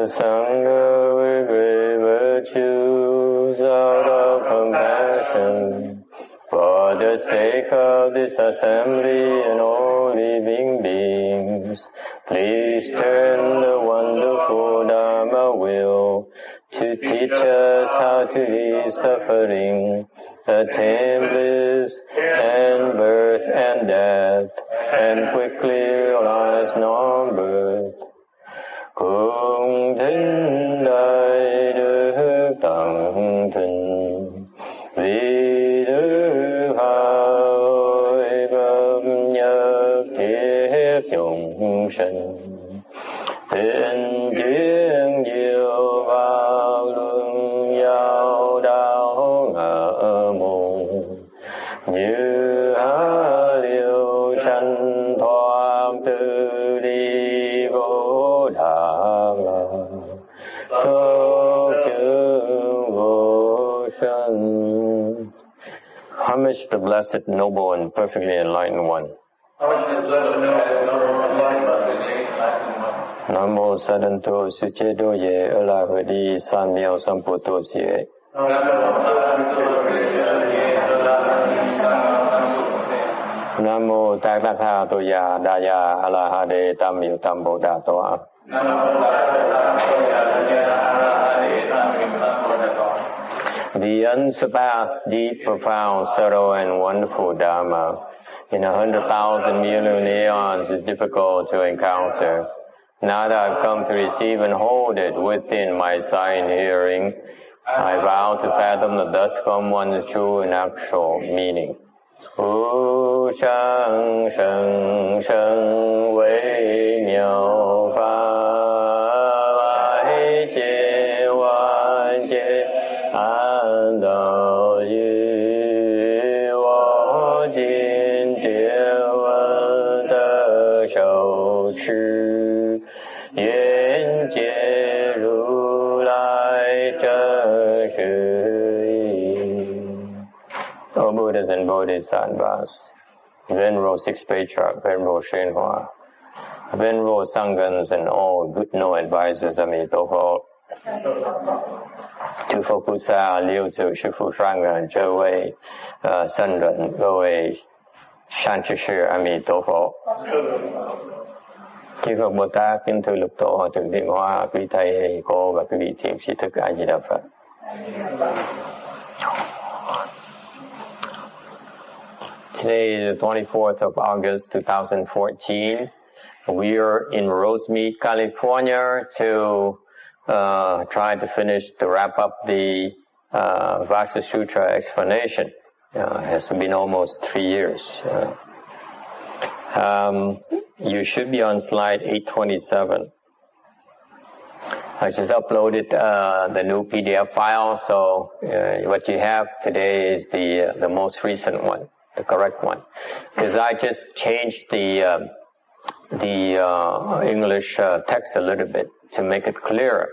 Sangha with great virtues out of compassion for the sake of this assembly and all living beings. Please turn the wonderful Dharma wheel to teach us how to leave suffering, attain bliss and birth and death, and quickly realize non-birth. Cùng thính đại đức tặng thịnh, vì đức hội hợp nhất thiết chúng sinh, thiện chuyên diệu vào luân giao đạo ngã môn, như há liêu sanh thoát từ đi vô đà la, tốt chứng vô sanh. Homage to the Blessed, Noble, and Perfectly Enlightened One. Nam mô Sa Đan Tô Sư Chế Đô Ye Ơ La Hờ Đi San Miao Sam Po Tô Siệ. Nam mô Ta Tha Tha Tô Ya Đa Ya A La Ha Đề Tam Miêu Tam Bồ Đà Tô A. The unsurpassed, deep, profound, subtle, and wonderful Dharma in 100,000 million aeons is difficult to encounter. Now that I've come to receive and hold it within my sight and hearing, I vow to fathom the thus come one's true and actual meaning. Wu shang sheng sheng wei miao fa wai jie wan jie an dao yu wo jin jie wen de shou chi yan jie ru lai zhen shi. O Buddhas and Bodhisattvas, Venerable Sixth Patriarch, Venerable Shenhua, Venerable Sanghas, and all good no advisors, Amitabha, 诸佛菩萨、六祖、师父、上人、这位圣人、各位善知识，阿弥陀佛。Chư Phật Bồ Tát, kính thưa lục tổ, Thượng Thiên Hoa, quý thầy, cô và quý vị thiện sĩ thức A Di Đà Phật. Today is the 24th of August, 2014. We are in Rosemead, California to try to wrap up the Vajra Sutra explanation. It has been almost 3 years. You should be on slide 827. I just uploaded the new PDF file, so what you have today is the most recent one, the correct one, because I just changed the English text a little bit to make it clearer.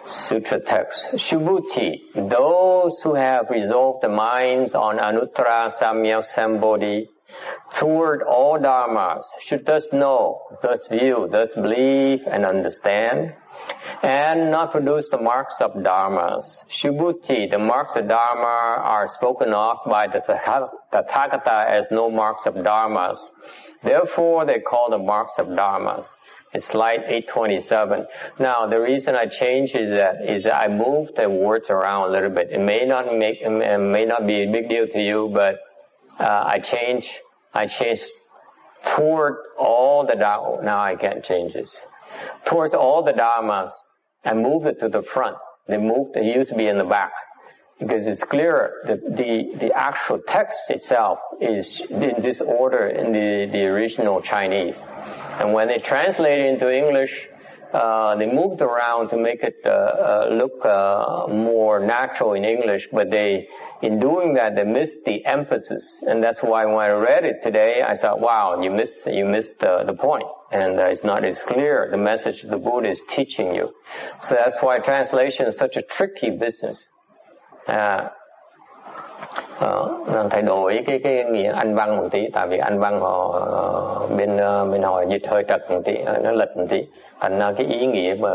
Sutra text. Subhuti, those who have resolved the minds on Anuttara Samyak Sambodhi toward all dharmas should thus know, thus view, thus believe and understand, and not produce the marks of dharmas. Subhuti, the marks of dharma are spoken of by the Tathagata as no marks of dharmas. Therefore, they call the marks of dharmas. It's slide 827. Now, the reason I changed is that I moved the words around a little bit. It may not be a big deal to you, but I changed toward all the dharmas. Now I can't change this. Towards all the dharmas, I moved it to the front. It used to be in the back. Because it's clearer that the actual text itself is in this order in the original Chinese. And when they translate it into English, they moved around to make it look more natural in English, but in doing that, they missed the emphasis. And that's why when I read it today, I thought, wow, you missed the point. And it's not as clear, the message the Buddha is teaching you. So that's why translation is such a tricky business. Thầy đổi cái nghĩa Anh văn một tí, tại vì Anh văn họ bên họ dịch hơi trật một tí, nó lệch một tí, thành ra cái ý nghĩa mà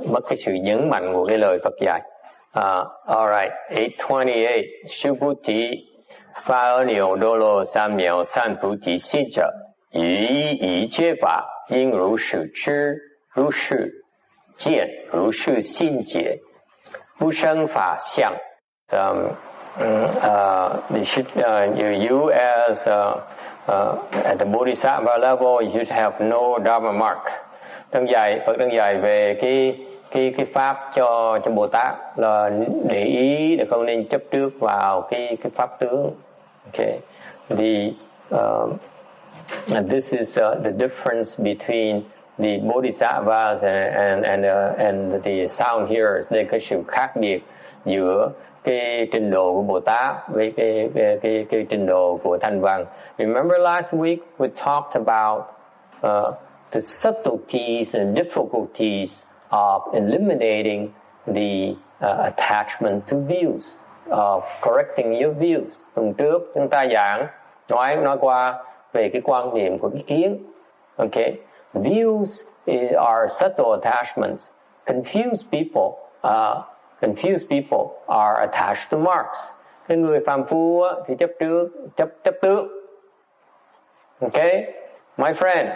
mất cái sự nhấn mạnh của cái lời Phật dạy. Alright, 828. Subhuti Pha niệm đô lô san miểu san bù tí xí trợ Yu yi chế pháp Yin ru sự chứ Ru sự见 Ru sự xin chế Bu sân pháp相 you as at the Bodhisattva level, you should have no Dharma mark. Phật đang dạy về cái pháp cho Bồ Tát là để ý để không nên chấp trước vào cái pháp tướng. Okay, and this is the difference between the Bodhisattvas and the sound hearers. Đây cái sự khác biệt giữa cái trình độ của Bồ Tát với cái trình độ của Thanh Văn. Remember last week we talked about the subtleties and difficulties of eliminating the attachment to views, of correcting your views. Tuần trước chúng ta nói qua về cái quan điểm của ý kiến. Okay, views are subtle attachments. Confused people are attached to marks. Cái người phàm phu thì chấp trước. Okay, my friend,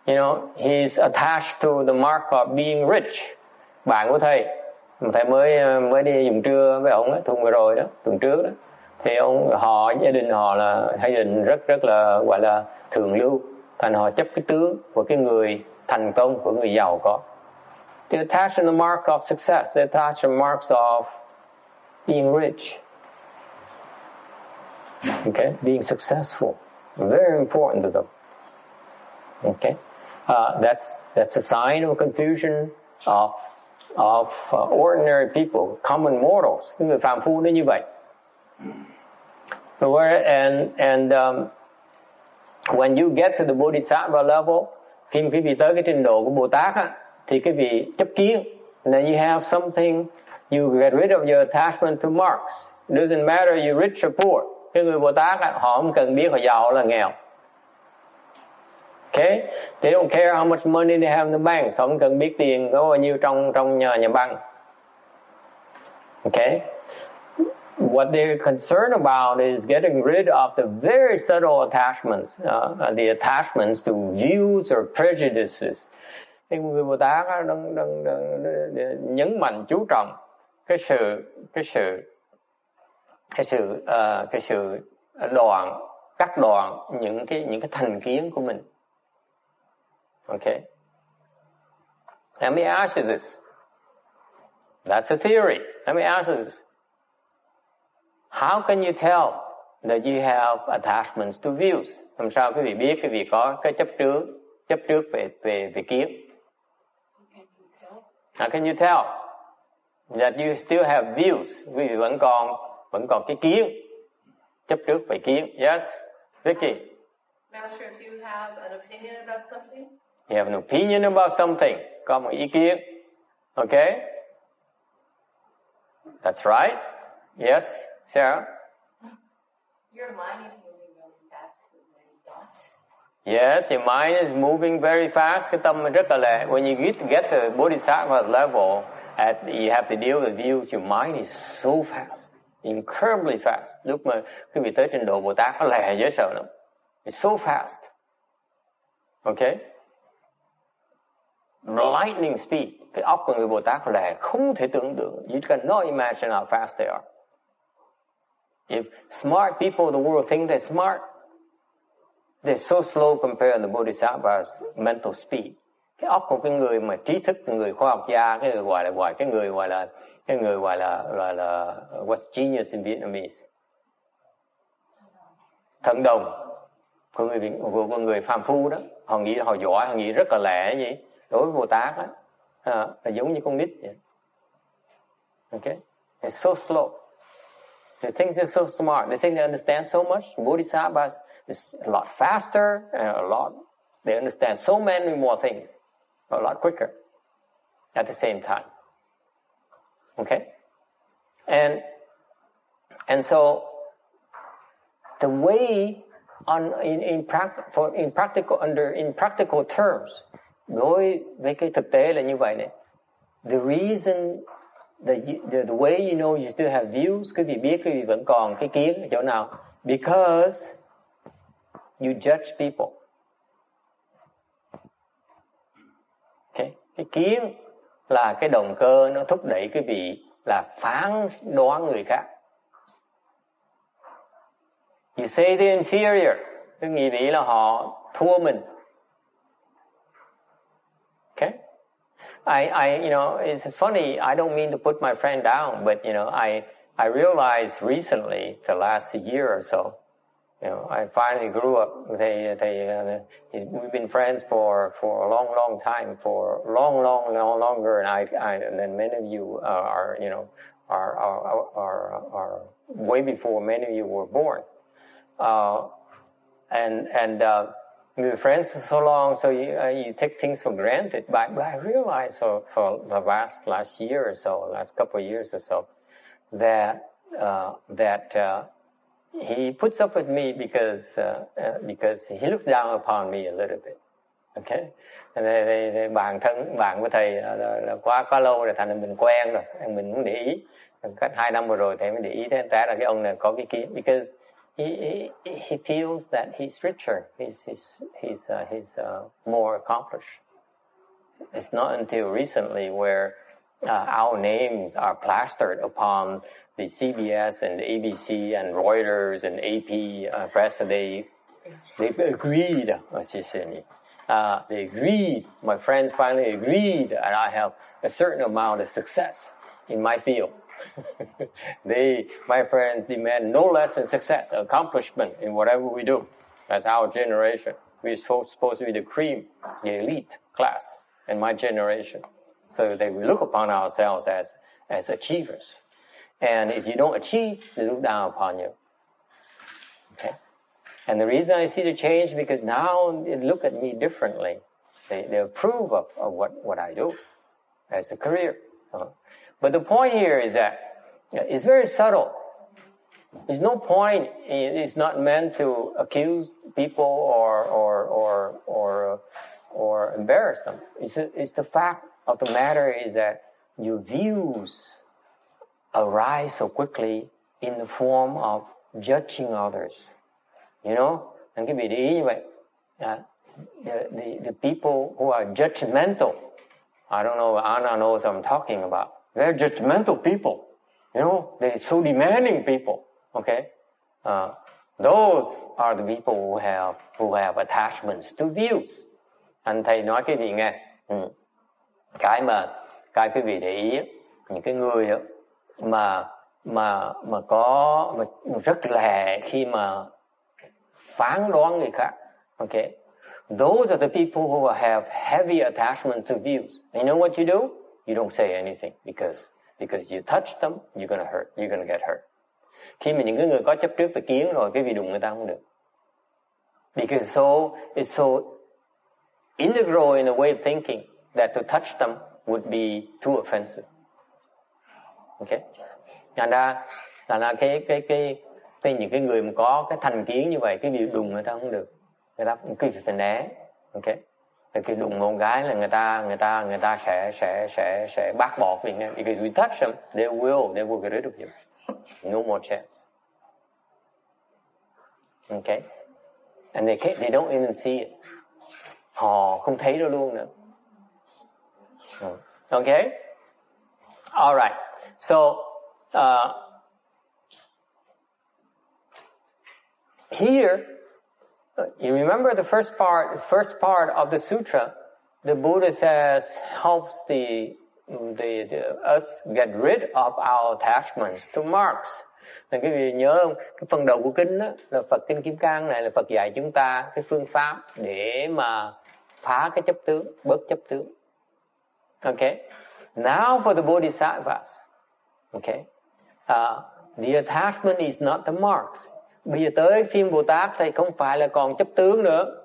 you know, he's attached to the mark of being rich. Bạn của thầy mới đi dùng trưa với ông tuần vừa rồi đó, tuần trước đó, thì gia đình họ là gia đình rất là gọi là thường lưu, thành họ chấp cái tướng của cái người thành công, của người giàu có. They attach to the mark of success. They attach the marks of being rich. Okay, being successful, very important to them. Okay, that's a sign of confusion of ordinary people, common mortals. Người phàm phu nó như vậy. And when you get to the Bodhisattva level, khi quý vị tới cái trình độ của Bồ Tát á, thì quý vị chấp kiến. And then you have something, you get rid of your attachment to marks. It doesn't matter you rich or poor. Cái người Bồ Tát á, họ không cần biết họ giàu là nghèo. Okay, they don't care how much money they have in the bank. Họ không cần biết tiền có bao nhiêu trong nhà băng. Okay, what they're concerned about is getting rid of the very subtle attachments, the attachments to views or prejudices. Cái người Bồ Tát đang nhấn mạnh chú trọng cái sự cắt đoạn những cái thành kiến của mình. Okay, let me ask you this. That's a theory. Let me ask you this. How can you tell that you have attachments to views? Làm sao quý vị biết quý vị có cái chấp trước về kiến? How can you tell that you still have views? Quý vị vẫn còn cái kiến, chấp trước về kiến. Yes, Vicky. Master, if you have an opinion about something. You have an opinion about something. Có một ý kiến. Okay. That's right. Yes, Sarah. Your mind is moving really fast with many thoughts. Yes, your mind is moving very fast. Cái tâm rất là lẹ. When you get to Bodhisattva level, you have to deal with views. Your mind is so fast, incredibly fast. Lúc mà quý vị tới trình độ Bồ Tát, nó lẹ dễ sợ lắm. It's so fast. Okay? Lightning speed. Cái óc của người Bồ Tát lẹ không thể tưởng tượng. You cannot imagine how fast they are. If smart people in the world think they're smart, they're so slow compared to the Bodhisattva's mental speed. Cái óc của cái người mà trí thức, người khoa học gia, cái người gọi là what's genius in Vietnamese? Thần đồng của người phàm phu đó. Họ nghĩ họ giỏi, họ nghĩ rất là lẹ vậy. Đối với Bồ Tát á, là giống như con nít vậy. Okay, it's so slow. They think they're so smart. They think they understand so much. Bodhisattvas is a lot faster and they understand so many more things, a lot quicker at the same time. Okay? And so the way in practical terms, đối với cái thực tế là như vậy này. The reason the way you know you still have views, quý vị biết quý vị vẫn còn cái kiến ở chỗ nào? Because you judge people. Okay. Cái kiến là cái động cơ nó thúc đẩy quý vị là phán đoán người khác. You say they're inferior, cái nghĩ vị là họ thua mình. Okay? I it's funny, I don't mean to put my friend down, but I realized recently, the last year or so, I finally grew up. We've been friends for a long time, for long longer, and then many of you are way before many of you were born. We were friends for so long, so you take things for granted. But I realized for the last year or so, last couple of years or so, that he puts up with me because he looks down upon me a little bit. Okay, bạn với thầy là quá lâu rồi, thành ra mình quen rồi, mình muốn để ý. Cách 2 năm vừa rồi thầy mới để ý thế, té là cái ông này có cái kiến, because he feels that he's richer, he's more accomplished. It's not until recently where our names are plastered upon the CBS and the ABC and Reuters and AP press. They've agreed. They agreed. My friends finally agreed that I have a certain amount of success in my field. My friends demand no less than success, accomplishment in whatever we do. That's our generation. We're supposed to be the cream, the elite class in my generation. So they will look upon ourselves as achievers. And if you don't achieve, they look down upon you. Okay? And the reason I see the change, because now they look at me differently. They approve of what I do as a career. But the point here is that it's very subtle. There's no point. It's not meant to accuse people or embarrass them. It's the fact of the matter is that your views arise so quickly in the form of judging others. And cái vị để ý như vậy. The people who are judgmental, I don't know, Anna knows what I'm talking about. They're judgmental people. They're so demanding people. Okay? Those are the people who have attachments to views. Anh thầy nói cái gì nghe? Cái quý vị để ý, những cái người mà rất lẹ khi mà phán đoán người khác. Okay? Those are the people who have heavy attachment to views. And you know what you do? You don't say anything because you touch them, you're gonna get hurt. Khi mà những cái người có chấp trước về kiến rồi, cái vị đụng người ta không được. Because it's so integral in a way of thinking that to touch them would be too offensive. Okay? Thành ra những cái người mà có cái thành kiến như vậy, cái vị đụng người ta không được. Người ta cứ phải né. Okay? Khi đụng một cái là người ta sẽ bác bỏ mình nghe. Because we touch them, they will get rid of you. No more chance. Okay? And they don't even see it. Họ không thấy đâu luôn nữa. Okay? All right. So here, you remember the first part of the sutra, the Buddha says helps us get rid of our attachments to marks. Nên quý vị nhớ không? Cái phần đầu của kinh đó, là Phật Kinh Kim Cang này là Phật dạy chúng ta cái phương pháp để mà phá cái chấp tướng, bớt chấp tướng. Okay? Now for the Bodhisattvas. Okay? The attachment is not the marks. Bây giờ tới phim Bồ Tát thì không phải là còn chấp tướng nữa.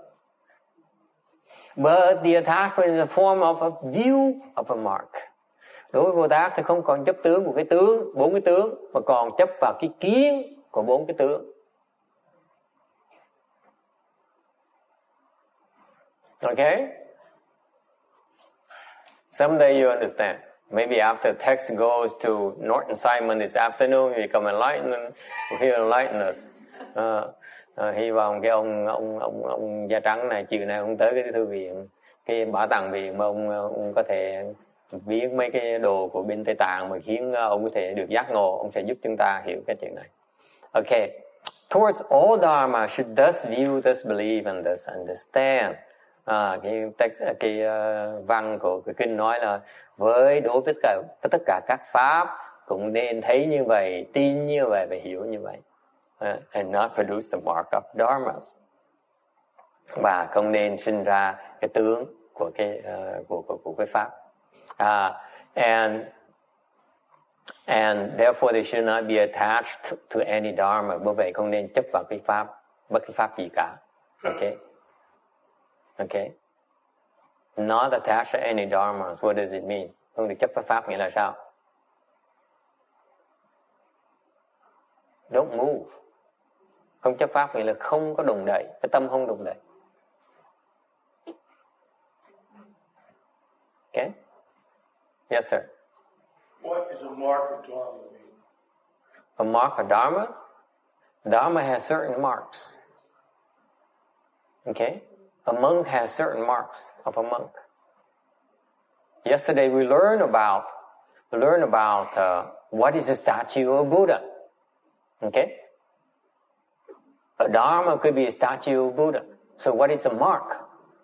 But the attachment is a form of a view of a mark. Đối với Bồ Tát thì không còn chấp tướng của cái tướng, 4 cái tướng, mà còn chấp vào cái kiến của 4 cái tướng. Okay? Someday you understand. Maybe after text goes to Norton Simon this afternoon, you become enlightened, he'll enlighten us. Hy vọng cái ông da trắng này chiều nay ông tới cái thư viện, cái bảo tàng viện mà ông có thể viết mấy cái đồ của bên Tây Tạng mà khiến ông có thể được giác ngộ, ông sẽ giúp chúng ta hiểu cái chuyện này. Okay. Towards all dharma should thus view, thus believe, and thus understand. Cái văn của cái kinh nói là đối với tất cả các pháp cũng nên thấy như vậy, tin như vậy và hiểu như vậy. And not produce the mark of dharmas. Và không nên sinh ra cái tướng của cái pháp. And therefore they should not be attached to any dharma. Bởi vậy không nên chấp vào cái pháp, bất kỳ pháp gì cả. Okay. Not attached to any dharma. What does it mean? Không được chấp vào pháp nghĩa là sao? Don't move. Không chấp pháp nghĩa là không có đụng đậy, cái tâm không đụng đậy. Okay? Yes, sir. What is a mark of dharma mean? A mark of dharmas? Dharma has certain marks. Okay? A monk has certain marks of a monk. Yesterday we learned about what is a statue of Buddha. Okay? A dharma could be a statue of Buddha. So what is a mark?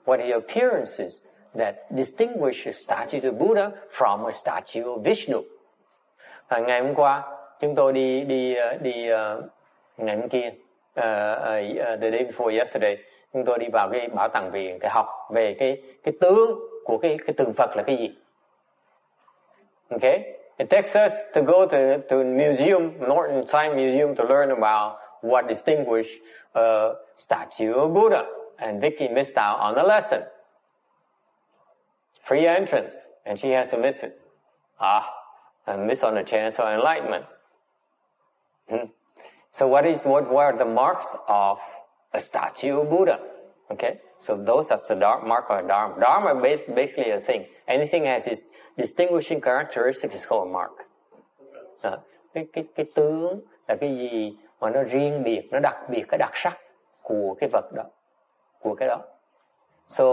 What are the appearances that distinguish a statue of Buddha from a statue of Vishnu? Ngày hôm qua chúng tôi đi ngày hôm kia, the day before yesterday, chúng tôi đi vào cái bảo tàng viện để học về cái tướng của cái tượng Phật là cái gì. Okay? It takes us to go to museum, Norton Simon Museum, to learn about what distinguishes a statue of Buddha. And Vicky missed out on the lesson. Free entrance, and she has to miss it. And miss on the chance of enlightenment. So what are the marks of a statue of Buddha? Okay, so those are the mark of Dharma. Dharma is basically a thing. Anything has its distinguishing characteristics is called a mark. Cái tướng là cái gì mà nó riêng biệt, nó đặc biệt, cái đặc sắc của cái vật đó, của cái đó. So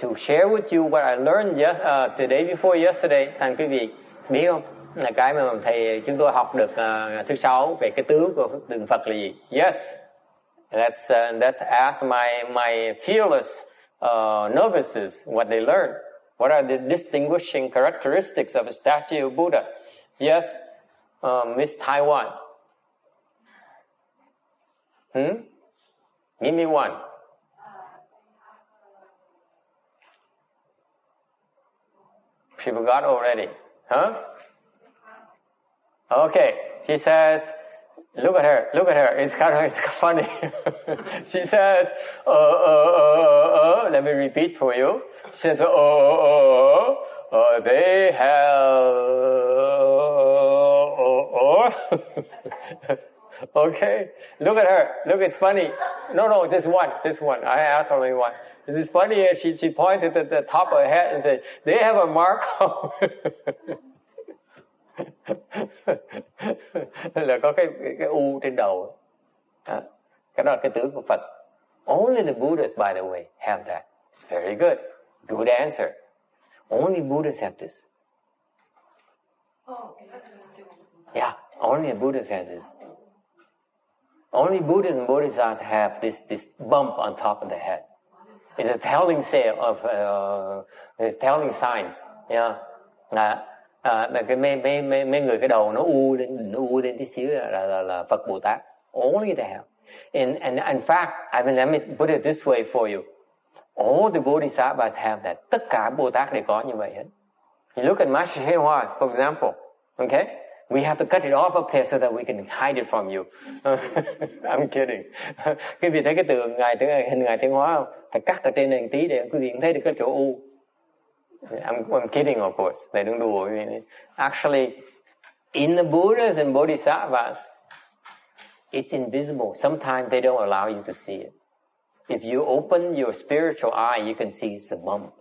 to share with you what I learned the day before yesterday, thành quý vị biết không? Là cái mà thầy chúng tôi học được thứ sáu về cái tướng của tượng Phật là gì? Yes, let's ask my fearless novices what they learned. What are the distinguishing characteristics of a statue of Buddha? Yes, Miss Taiwan. Give me one. She forgot already. Huh? Okay. She says, look at her. It's kind of funny. She says, let me repeat for you. She says, they have, okay. Look at her. Look, it's funny. No, just one. I asked only one. This is funny. She pointed at the top of her head and said, they have a mark. Là có cái u trên đầu. Cái đó là cái tướng của Phật. Only the Buddhas, by the way, have that. It's very good. Good answer. Only Buddhas have this. Yeah, only the Buddhas have this. Only Buddhas and Bodhisattvas have this bump on top of the head. It's a telling sign. Yeah. Là cái mấy người cái đầu nó u lên tí xíu là Phật Bồ Tát. Only they have. And in fact, let me put it this way for you. All the Bodhisattvas have that. Tất cả Bồ Tát đều có như vậy hết. You look at Master Hsien Hoa, for example. Okay? We have to cut it off up there so that we can hide it from you. I'm kidding. Quý vị thấy cái tượng hình Ngài Tiến Hóa không? Phải cắt ở trên này tí để quý vị thấy được cái chỗ u. I'm kidding, of course. They don't do it. Actually, in the Buddhas and Bodhisattvas, it's invisible. Sometimes they don't allow you to see it. If you open your spiritual eye, you can see it's a bump.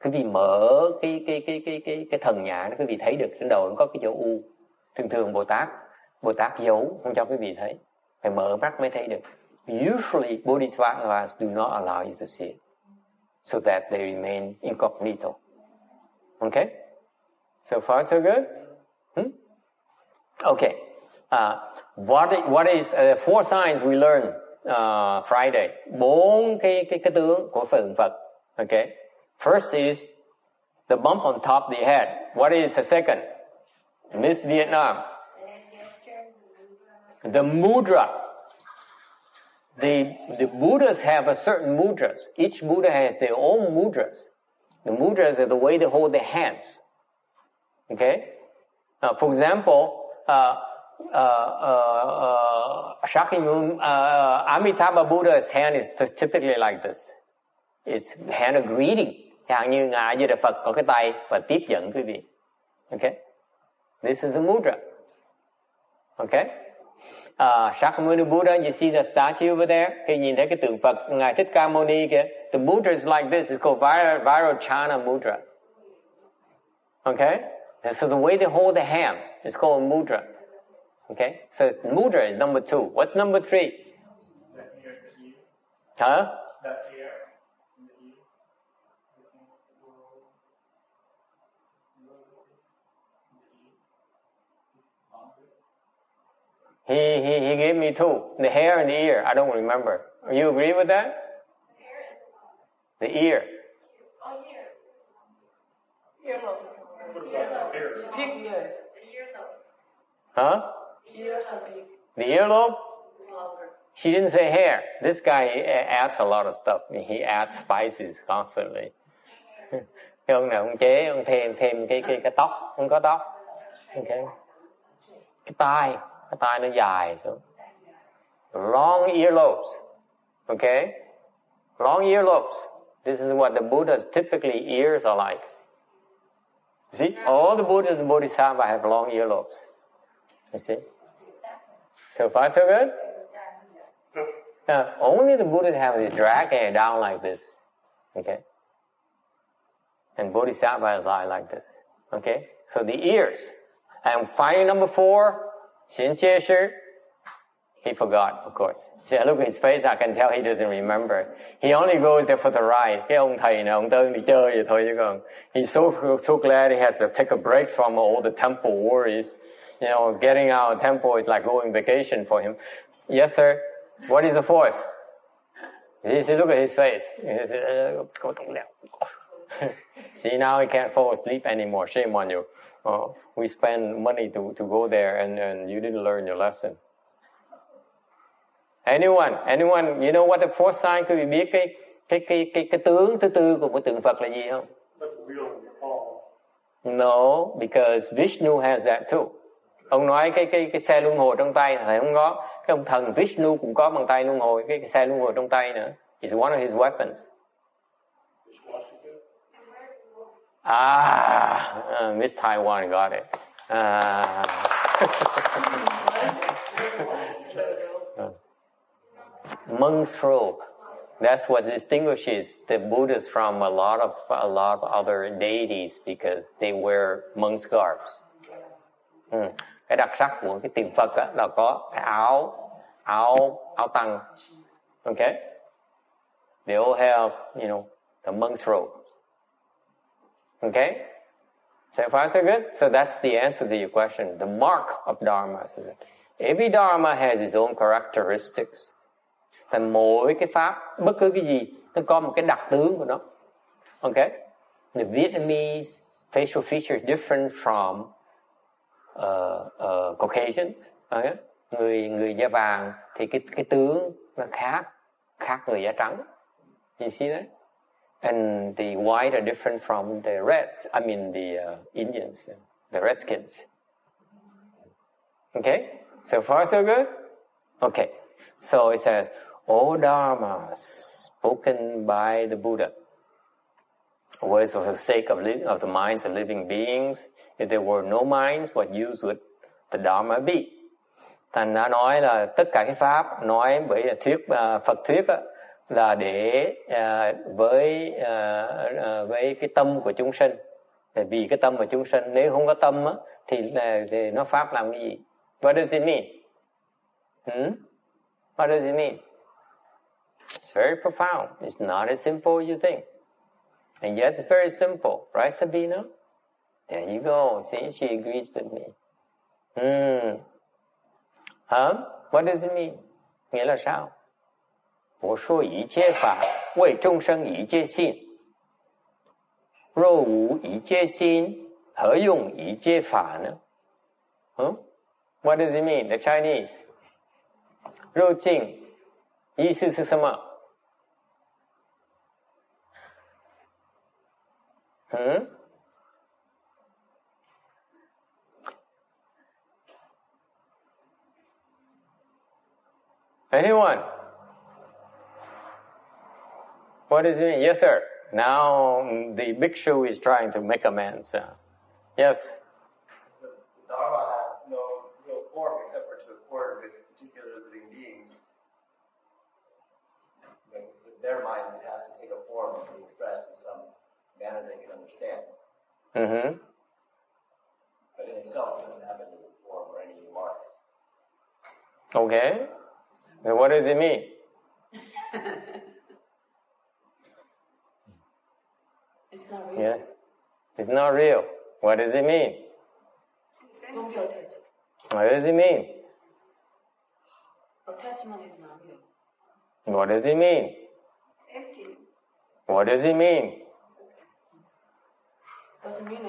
Quý vị mở cái thần nhãn, quý vị thấy được trên đầu nó có cái dấu U. Thường Bồ Tát giấu không cho quý vị thấy, phải mở mắt mới thấy được. Usually Bodhisattvas do not allow you to see it, so that they remain incognito. Okay, so far so good. Okay, what is four signs we learned Friday? 4 cái tướng của Phật. Okay, first is the bump on top of the head. What is the second? Miss Vietnam. The mudra. The Buddhas have a certain mudras. Each Buddha has their own mudras. The mudras are the way they hold their hands. Okay? For example, Amitabha Buddha's hand is typically like this. It's hand of greeting. Chẳng như Ngài Di Đà Phật có cái tay và tiếp dẫn quý vị. Okay? This is a mudra. Okay? Shakyamuni Buddha, you see the statue over there? Khi nhìn thấy cái tượng Phật Ngài Thích Ca Mâu Ni kìa, the mudra is like this. It's called Vajra mudra. Okay? And so the way they hold the hands is called mudra. Okay? So mudra is number 2. What's number 3? Huh? He gave me 2. The hair and the ear. I don't remember. You agree with that? The ear. Oh, ear. Earlobe. Pig ear. Huh? Ears are big. The earlobe? It's longer. She didn't say hair. This guy adds a lot of stuff. He adds spices constantly. Cái ông này ông chế, ông thêm cái tóc, không có tóc. Okay. Cái tai nó dài xuống. Long earlobes. Okay? Long earlobes. This is what the Buddha's typically ears are like. See? All the Buddhas and Bodhisattvas have long earlobes. You see? So far so good? Only the Buddhas have the drag hair down like this. Okay? And Bodhisattvas lie like this. Okay? So the ears. And finally number 4, Xin Che Shi. He forgot, of course. See, look at his face, I can tell he doesn't remember. He only goes there for the ride. Cái ông thầy này, ông tới đi chơi vậy thôi chứ còn. He's so glad he has to take a break from all the temple worries. You know, getting out of temple is like going vacation for him. Yes, sir. What is the 4th? See, look at his face. See, now he can't fall asleep anymore. Shame on you. We spend money to go there and you didn't learn your lesson. Anyone, you know what the 4th sign? Quý vị biết cái tướng thứ 4 của tượng Phật là gì không? No, because Vishnu has that too. Ông nói cái xe luân hồi trong tay thầy không có. Cái ông thần Vishnu cũng có bằng tay luân hồi, cái xe luân hồi trong tay nữa. It's one of his weapons. Miss Taiwan got it. Monk's robe. That's what distinguishes the Buddhists from a lot of other deities because they wear monk's garbs. Cái đặc sắc của cái tiền Phật là có cái áo tăng. Okay? They all have, the monk's robe. Okay? So far so good? So that's the answer to your question. The mark of Dharma. Every Dharma has its own characteristics. Thì mỗi cái pháp, bất cứ cái gì, nó có một cái đặc tướng của nó. Okay? The Vietnamese facial feature is different from Caucasians. Okay? Người da vàng thì cái tướng nó khác người da trắng. You see that? And the white are different from the reds. I mean the Indians, the Redskins. Okay? So far so good? Okay. So it says, all dharmas spoken by the Buddha, words for the sake of the minds of living beings. If there were no minds, what use would the dharma be? Thành đã nói là tất cả cái pháp nói bởi thuyết Phật thuyết là để với cái tâm của chúng sinh. Tại vì cái tâm của chúng sinh, nếu không có tâm á, thì nó pháp làm cái gì? What does it mean? What does it mean? It's very profound. It's not as simple as you think. And yet it's very simple. Right, Sabina? There you go. See, she agrees with me. What does it mean? Nghĩa là sao? 我说一切法为众生一切性，若无一切心，何用一切法呢？What does it mean? The Chinese. 肉净意思是什么？Anyone? What does it mean? Yes, sir. Now the bhikshu is trying to make amends. Yes. The Dharma has no real form except for to accord with particular living beings. In their minds, it has to take a form and be expressed in some manner they can understand. But in itself, it doesn't have any form or any marks. Okay. Then what does it mean? It's not real. Yes. It's not real. What does it mean? Don't be attached. What does it mean? Attachment is not real. What does it mean? Empty. What does it mean? Doesn't mean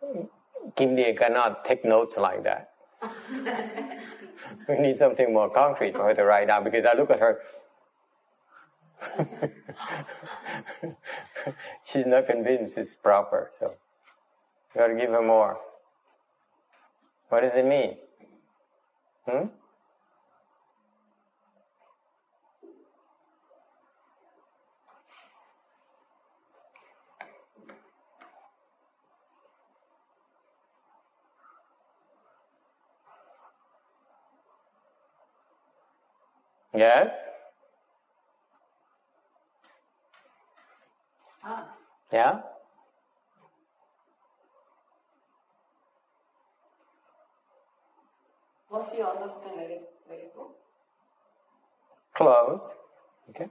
anything. Kim Lee cannot take notes like that. We need something more concrete for her to write down, because I look at her. She's not convinced it's proper, so you got to give her more. What does it mean? Yes? Yeah? Once you understand, let it go. Close. Okay.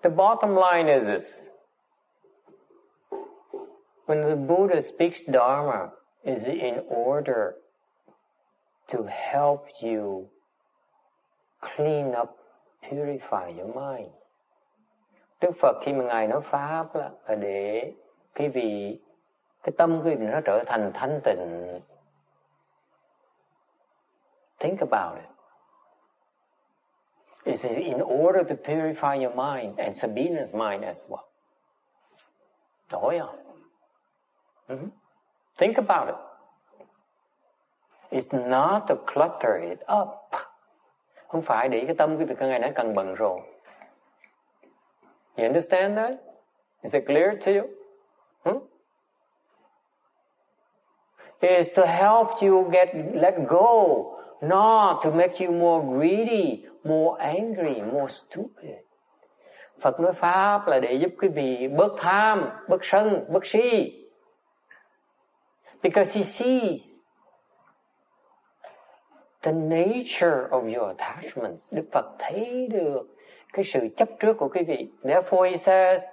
The bottom line is this. When the Buddha speaks Dharma, is in order to help you clean up, purify your mind. Đức Phật khi mà Ngài nói Pháp là để quý vị, cái tâm quý vị nó trở thành thanh tịnh. Think about it. It's in order to purify your mind and Sabina's mind as well. Oh yeah. Think about it. It's not to clutter it up. Không phải để cái tâm quý vị ngày nay càng bận rộn. You understand that? Is it clear to you? It is to help you let go, not to make you more greedy, more angry, more stupid. Phật nói Pháp là để giúp quý vị bớt tham, bớt sân, bớt si. Because he sees the nature of your attachments. Đức Phật thấy được cái sự chấp trước của quý vị. Therefore he says,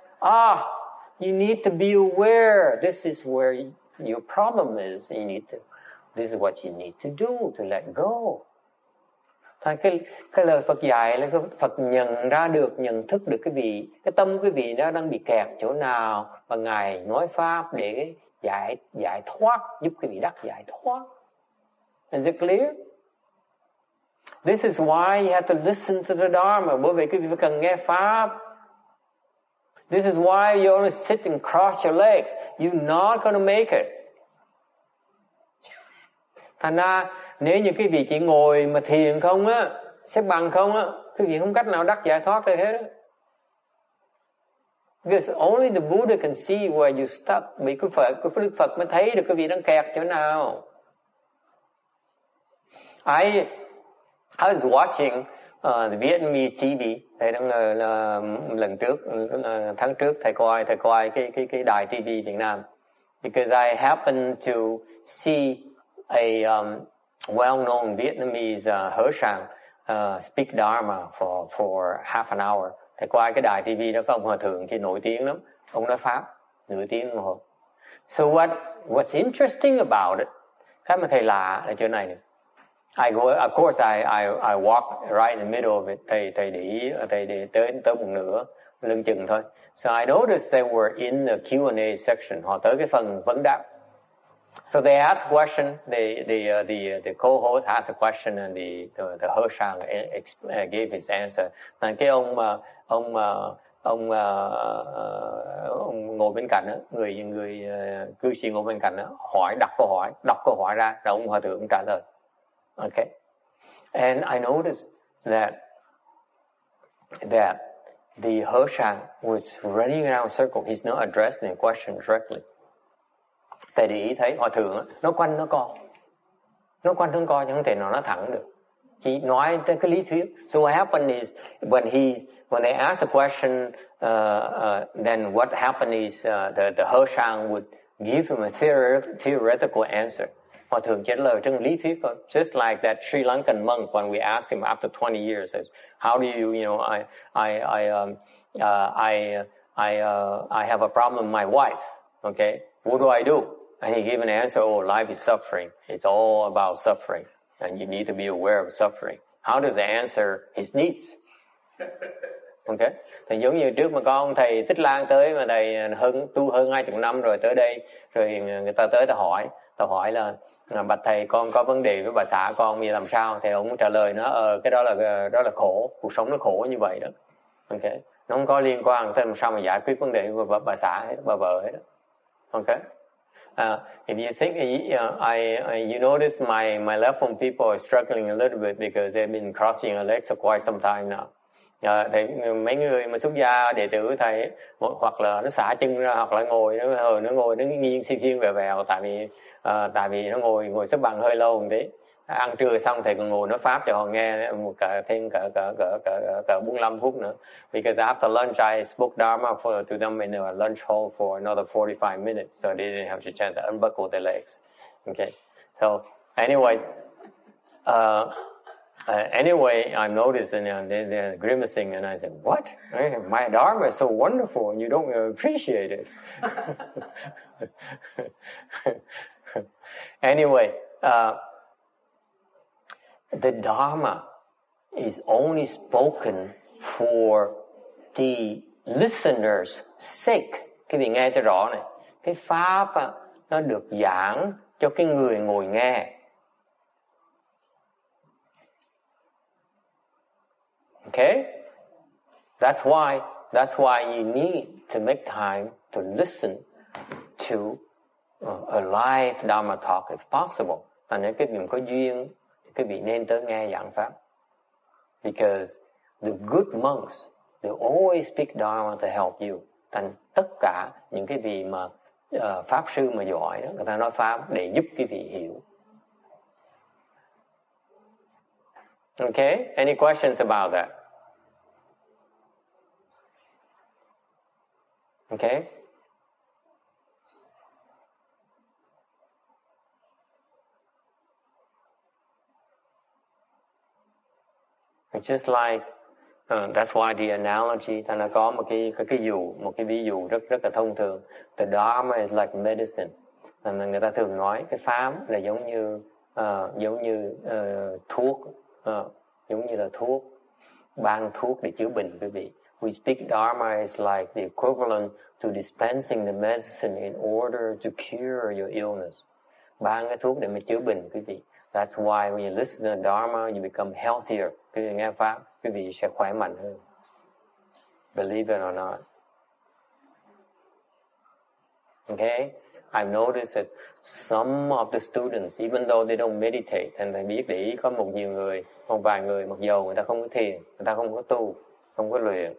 you need to be aware. This is where your problem is. This is what you need to do to let go. Thôi cái lời Phật dạy là Phật nhận ra được, nhận thức được cái tâm quý vị đó đang bị kẹt chỗ nào, và Ngài nói Pháp để giải thoát, giúp quý vị đắc giải thoát. Is it clear? This is why you have to listen to the Dharma. Bởi vì quý vị phải cần nghe Pháp. This is why you only sit and cross your legs. You're not going to make it. Thành ra nếu như quý vị chỉ ngồi mà thiền không á, xếp bằng không á, quý vị không cách nào đắc giải thoát được hết á. Because only the Buddha can see where you stuck. Vì Đức Phật mới thấy được quý vị đang kẹt chỗ nào. I was watching the Vietnamese TV. Thầy đang lần trước, tháng trước thầy coi cái đài TV Việt Nam. Because I happened to see a well-known Vietnamese Hershang speak Dharma for half an hour. Thầy qua cái đài TV đó có ông hòa thượng kia nổi tiếng lắm. Ông nói Pháp nửa tiếng đồng hồ. So what's interesting about it? Cái mà thầy lạ là chỗ này nè. Of course I walk right in the middle of it. Thầy để tới một nửa lưng chừng thôi. So I noticed they were in the Q&A section. Họ tới cái phần vấn đáp. So they asked a question. The co-host asked a question, and the Hershang gave his answer. Và cái ông ngồi bên cạnh đó, người cư sĩ ngồi bên cạnh đó, đọc câu hỏi ra, rồi ông hòa thượng trả lời. Okay, and I noticed that the Hershang was running around a circle. He's not addressing the question directly. Thầy để ý thấy hòa thượng nó quanh nó co chứ không thể nào nó thẳng được. Chỉ nói trên cái lý thuyết. So what happened is when they ask a question, then what happened is the Hershang would give him a theoretical answer. Hòa thượng trả lời trên lý thuyết thôi. Just like that Sri Lankan monk when we asked him after 20 years, says, how do you I have a problem with my wife. Okay, what do I do? And he gave an answer, life is suffering. It's all about suffering. And you need to be aware of suffering. How does it answer his needs? Okay. Thì giống như trước mà có ông thầy Tích Lan tới mà thầy tu hơn 20 năm rồi tới đây, rồi người ta tới ta hỏi là bạch thầy con có vấn đề với bà xã con như làm sao, thì ông trả lời nó cái đó là khổ, cuộc sống nó khổ như vậy đó. Okay. Nó không có liên quan tới làm sao mà giải quyết vấn đề của bà xã hết, bà vợ hết đó. Okay. If you think, you notice my left wing people are struggling a little bit because they've been crossing their legs for quite some time now. Thì mấy người mà xuất gia đệ tử thầy hoặc là nó xả chân ra hoặc là ngồi nó nghiêng xiên vẹo tại vì nó ngồi xếp bằng hơi lâu một tí. Ăn trưa xong thầy còn ngồi nói pháp cho họ nghe thêm cỡ 45 phút nữa. Because after lunch I spoke Dharma to them in a lunch hall for another 45 minutes, so they didn't have a chance to unbuckle their legs. Okay, so anyway, I'm noticing they're grimacing, and I said, "What? My Dharma is so wonderful, and you don't appreciate it." Anyway. The Dharma is only spoken for the listener's sake. Cái vị nghe cho rõ này. Cái Pháp nó được giảng cho cái người ngồi nghe. Okay? That's why you need to make time to listen to a live Dharma talk if possible. Và nếu cái vị có duyên, quý vị nên tới nghe giảng pháp. Because the good monks, they always speak Dharma to help you. Thành tất cả những cái vị mà pháp sư mà giỏi đó, người ta nói pháp để giúp quý vị hiểu. Okay, any questions about that? Okay. It's just like that's why the analogy, ta nó có một cái ví dụ rất là thông thường. The Dharma is like medicine. Người ta thường nói cái pháp là giống như thuốc, giống như là thuốc, ban thuốc để chữa bệnh quý vị. We speak Dharma is like the equivalent to dispensing the medicine in order to cure your illness. Ban cái thuốc để mà chữa bệnh quý vị. That's why when you listen to Dharma, you become healthier. Quý vị nghe pháp, quý vị sẽ khỏe mạnh hơn. Believe it or not. Okay? I've noticed that some of the students, even though they don't meditate, and thầy biết để ý có một vài người mặc dầu người ta không có thiền, người ta không có tu, không có luyện,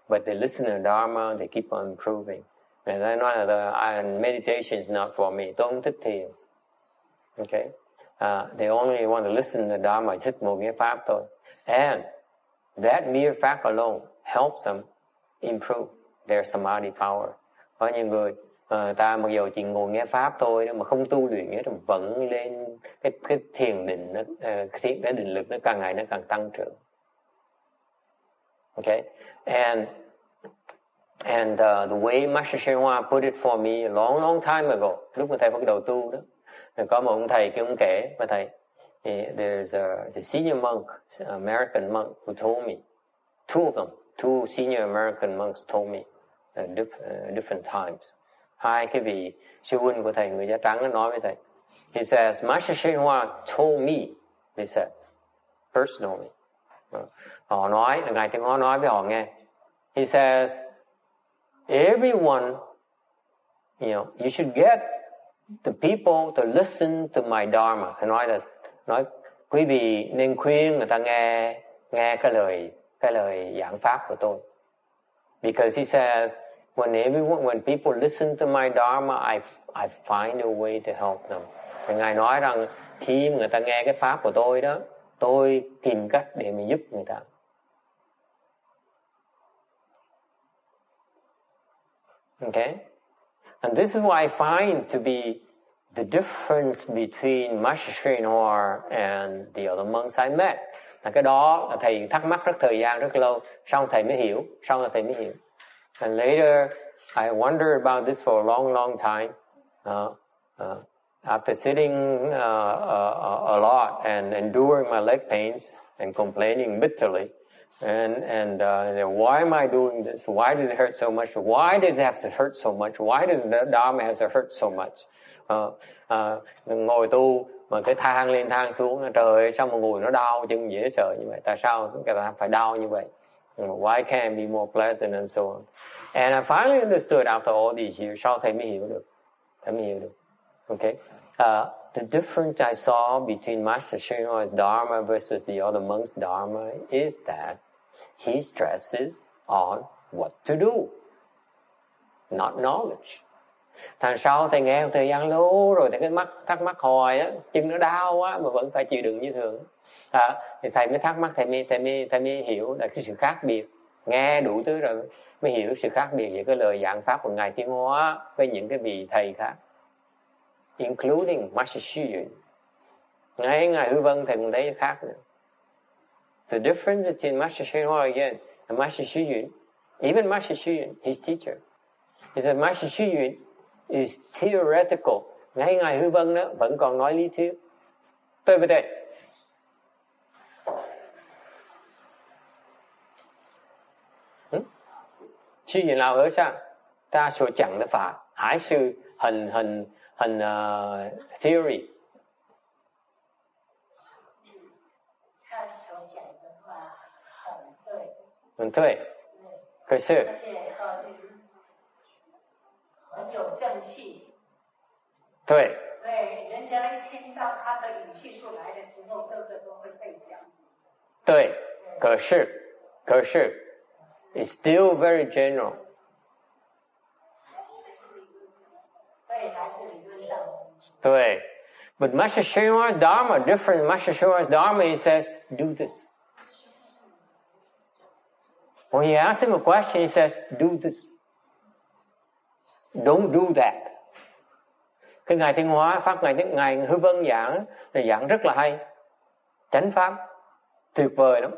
but they listen to Dharma, they keep on improving. Người ta nói là meditation is not for me, tôi không thích thiền. Okay? They only want to listen to Dharma, thích một nghe pháp thôi. And That mere fact alone helps them improve their samadhi power. Có những người ta mặc dù chỉ ngồi nghe pháp thôi đó, mà không tu luyện nữa, vẫn lên cái thiền định, cái định lực nó càng ngày nó càng tăng trưởng. Okay, and the way Master Shen Hoa put it for me a long time ago, lúc mà thầy bắt đầu tu đó, có một ông thầy kia ông kể và thầy, there's the senior monk, American monk, who told me, two senior American monks told me at different times. Hai cái vị sư huynh của thầy người da trắng nói với thầy. He says, Master Shen Hoa told me, they said, personally. Họ nói, là Ngài Thiên Hóa nói với họ nghe. He says, everyone, you should get the people to listen to my dharma. Thầy nói quý vị nên khuyên người ta nghe cái lời giảng pháp của tôi. Because he says, when people listen to my dharma, I find a way to help them. Thì Ngài nói rằng khi người ta nghe cái pháp của tôi đó, tôi tìm cách để mà giúp người ta. Okay? And this is what I find to be the difference between Master Shen Hoa and the other monks I met. Là cái đó là thầy thắc mắc thời gian rất lâu, sau thầy mới hiểu. And later, I wondered about this for a long time. After sitting a lot and enduring my leg pains and complaining bitterly, and why am I doing this? Why does it hurt so much? Why does it have to hurt so much? Why does the Dharma have to hurt so much? Ngồi tu mà cái thang lên thang xuống, trời ơi, sao mà ngồi nó đau chân dễ sợ như vậy? Tại sao cái ta phải đau như vậy? Why can't it be more pleasant and so on? And I finally understood after all these years. Sau thầy mới hiểu được. Okay. The difference I saw between Master Shen Hua's Dharma versus the other monks' Dharma is that he stresses on what to do, not knowledge. Thằng sau thầy nghe một thời gian lâu rồi, thầy cái thắc mắc hoài á, chân nó đau quá mà vẫn phải chịu đựng như thường. Thì thầy mới thắc mắc, thầy mới hiểu là cái sự khác biệt. Nghe đủ thứ rồi mới hiểu sự khác biệt giữa cái lời giảng pháp của Ngài Thiên Hóa với những cái vị thầy khác, including Master Xu Yun. Ngay Ngài Hư Vân thầy cũng thấy khác nữa. The difference between Master Shen Hoa again and Master Xu Yun, even Master Xu Yun, his teacher, is that Master Xu Yun is theoretical. Ngay Ngài Hư Vân đó vẫn còn nói lý thuyết. Tôi với thầy. Xu Yun nào ở sao? Ta所讲的法还是很 theory。他所讲的话很对，很对，可是而且很有正气。对，对，人家一听到他的语气出来的时候，个个都会被讲。对，可是 it's still very general。对，还是理论上。对 ，but Master Shen Hua's Dharma different. Master Shen Hua's Dharma, he says, do this. When you ask him a question, he says, do this. Don't do that. Cái Ngài Thiên Hóa pháp Ngài Hư Vân giảng rất là hay, chánh pháp tuyệt vời lắm.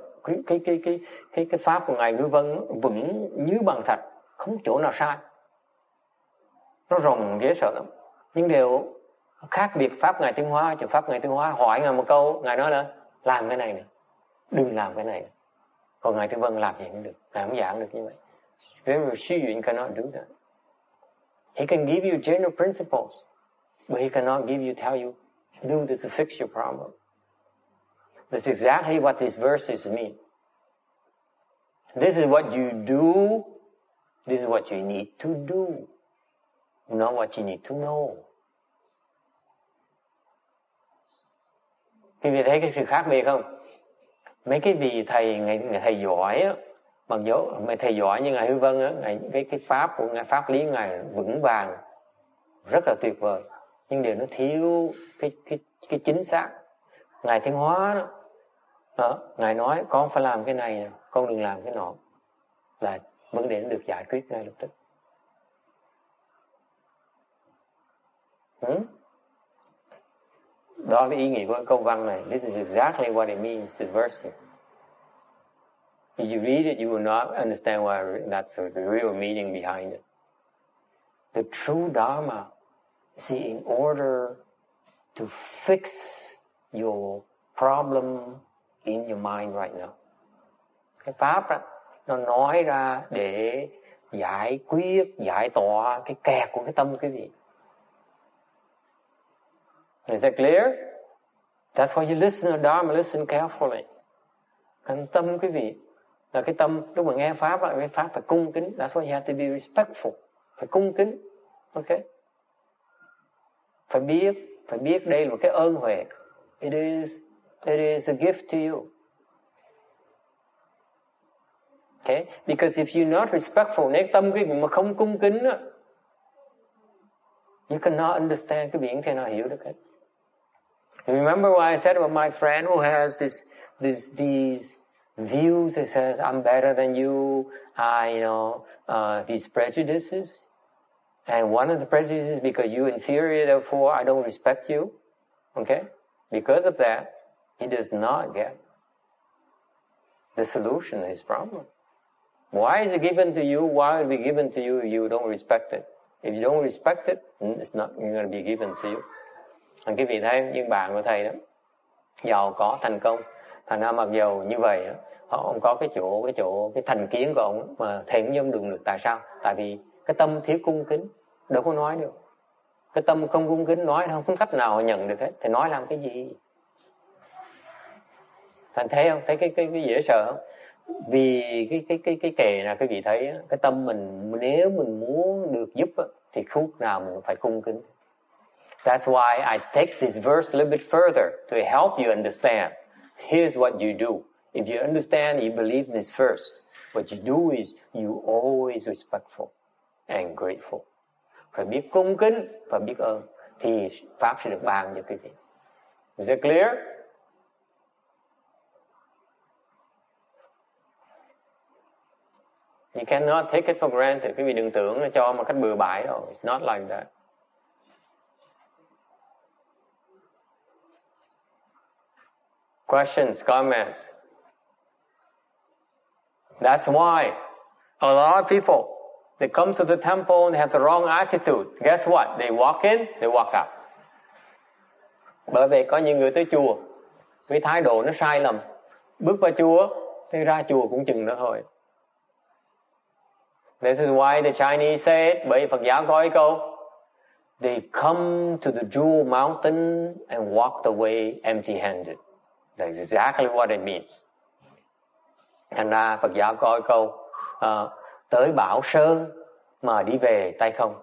Cái pháp của Ngài Hư Vân vững như bằng thạch, không chỗ nào sai. Nó rộng dễ sợ lắm. Nhưng điều khác biệt pháp Ngài Thiên Hóa, chứ pháp Ngài Thiên Hóa hỏi Ngài một câu, Ngài nói là làm cái này nè, đừng làm cái này nè. Còn Ngài Thiên Vân làm gì cũng được, Ngài không giảng được như vậy. Very Xu Yun cannot do that. He can give you general principles, but he cannot tell you, do this to fix your problem. That's exactly what these verses mean. This is what you do, this is what you need to do, not what you need to know. Quý vị thấy cái sự khác biệt không? Mấy cái vị thầy giỏi á, mặc dù thầy giỏi như Ngài Hư Vân á, cái pháp của Ngài, pháp lý Ngài vững vàng, rất là tuyệt vời. Nhưng điều nó thiếu cái chính xác. Ngài Thiên Hóa đó, Ngài nói con phải làm cái này, con đừng làm cái nọ, là vấn đề nó được giải quyết ngay lập tức. Đó là ý nghĩa của câu văn này. This is exactly what it means, the verse here. If you read it, you will not understand why that's the real meaning behind it. The true Dharma, see, in order to fix your problem in your mind right now. Cái pháp đó, nó nói ra để giải quyết, giải tỏa cái kẹt của cái tâm quý vị. Is that clear? That's why you listen to Dharma, listen carefully. Cái tâm quý vị, là cái tâm lúc mà nghe pháp là cái pháp phải cung kính. That's why you have to be respectful. Phải cung kính. Okay? Phải biết đây là một cái ơn huệ. It is a gift to you. Okay? Because if you're not respectful, nếu tâm quý vị mà không cung kính á, you cannot understand, quý vị không thể nào hiểu được hết. Remember what I said about my friend who has these views? He says, I'm better than you. These prejudices. And one of the prejudices is because you're inferior, therefore I don't respect you. Okay? Because of that, he does not get the solution to his problem. Why is it given to you? Why would it be given to you if you don't respect it? If you don't respect it, it's not going to be given to you. Quý vị thấy những bạn của thầy đó, giàu có, thành công, thành ra mặc dầu như vậy, họ không có cái thành kiến của ông mà thầy cũng không đụng được. Tại sao? Tại vì cái tâm thiếu cung kính, đâu có nói được. Cái tâm không cung kính nói không có cách nào nhận được hết. Thì nói làm cái gì? Thành thấy không? Thấy cái dễ sợ không? Vì cái kề này quý vị thấy cái tâm mình, nếu mình muốn được giúp thì khúc nào mình phải cung kính. That's why I take this verse a little bit further to help you understand. Here's what you do. If you understand, you believe in this verse, what you do is you always respectful and grateful. Phải biết cung kính và biết ơn thì pháp sẽ được ban cho quý vị. Is it clear? You cannot take it for granted. Quý vị đừng tưởng là cho một cách bừa bãi đâu. It's not like that. Questions, comments? That's why a lot of people, they come to the temple and they have the wrong attitude. Guess what? They walk in, they walk out. Bởi vì có những người tới chùa, cái thái độ nó sai lầm. Bước vào chùa, thì ra chùa cũng chừng đó thôi. This is why the Chinese say it, bởi Phật giáo có cái câu, they come to the Jewel Mountain and walked away empty-handed. That's exactly what it means. Thành ra Phật giáo có cái câu, tới Bảo Sơn mà đi về tay không.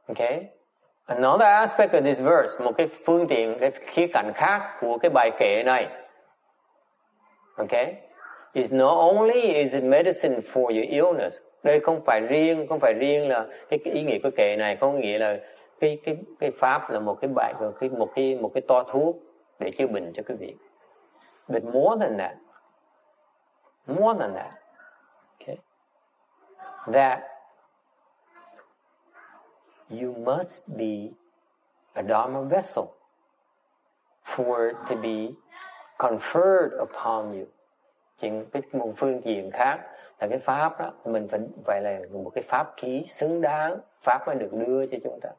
Okay? Another aspect of this verse, một cái phương tiện, cái khía cạnh khác của cái bài kệ này, okay, is not only is it medicine for your illness. Đây không phải riêng là cái ý nghĩa của kệ này có nghĩa là cái pháp là một cái toa thuốc để chữa bệnh cho quý vị. But more than that, okay, that you must be a Dharma vessel for it to be conferred upon you. Trên một phương diện khác là cái pháp đó, mình phải là một cái pháp khí xứng đáng, pháp mới được đưa cho chúng ta.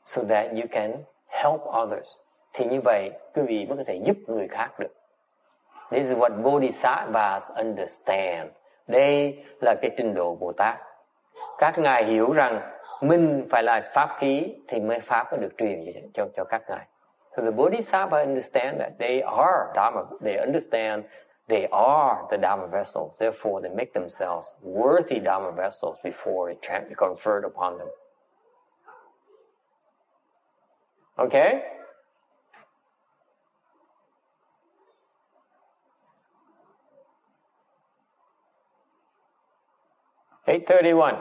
So that you can help others. Thì như vậy, quý vị mới có thể giúp người khác được. This is what Bodhisattvas understand. Đây là cái trình độ Bồ Tát. Các ngài hiểu rằng mình phải là pháp khí thì mới pháp có được truyền cho các ngài. So the Bodhisattva understand that they are Dharma. They understand they are the Dharma vessels. Therefore, they make themselves worthy Dharma vessels before it conferred upon them. Okay? (831)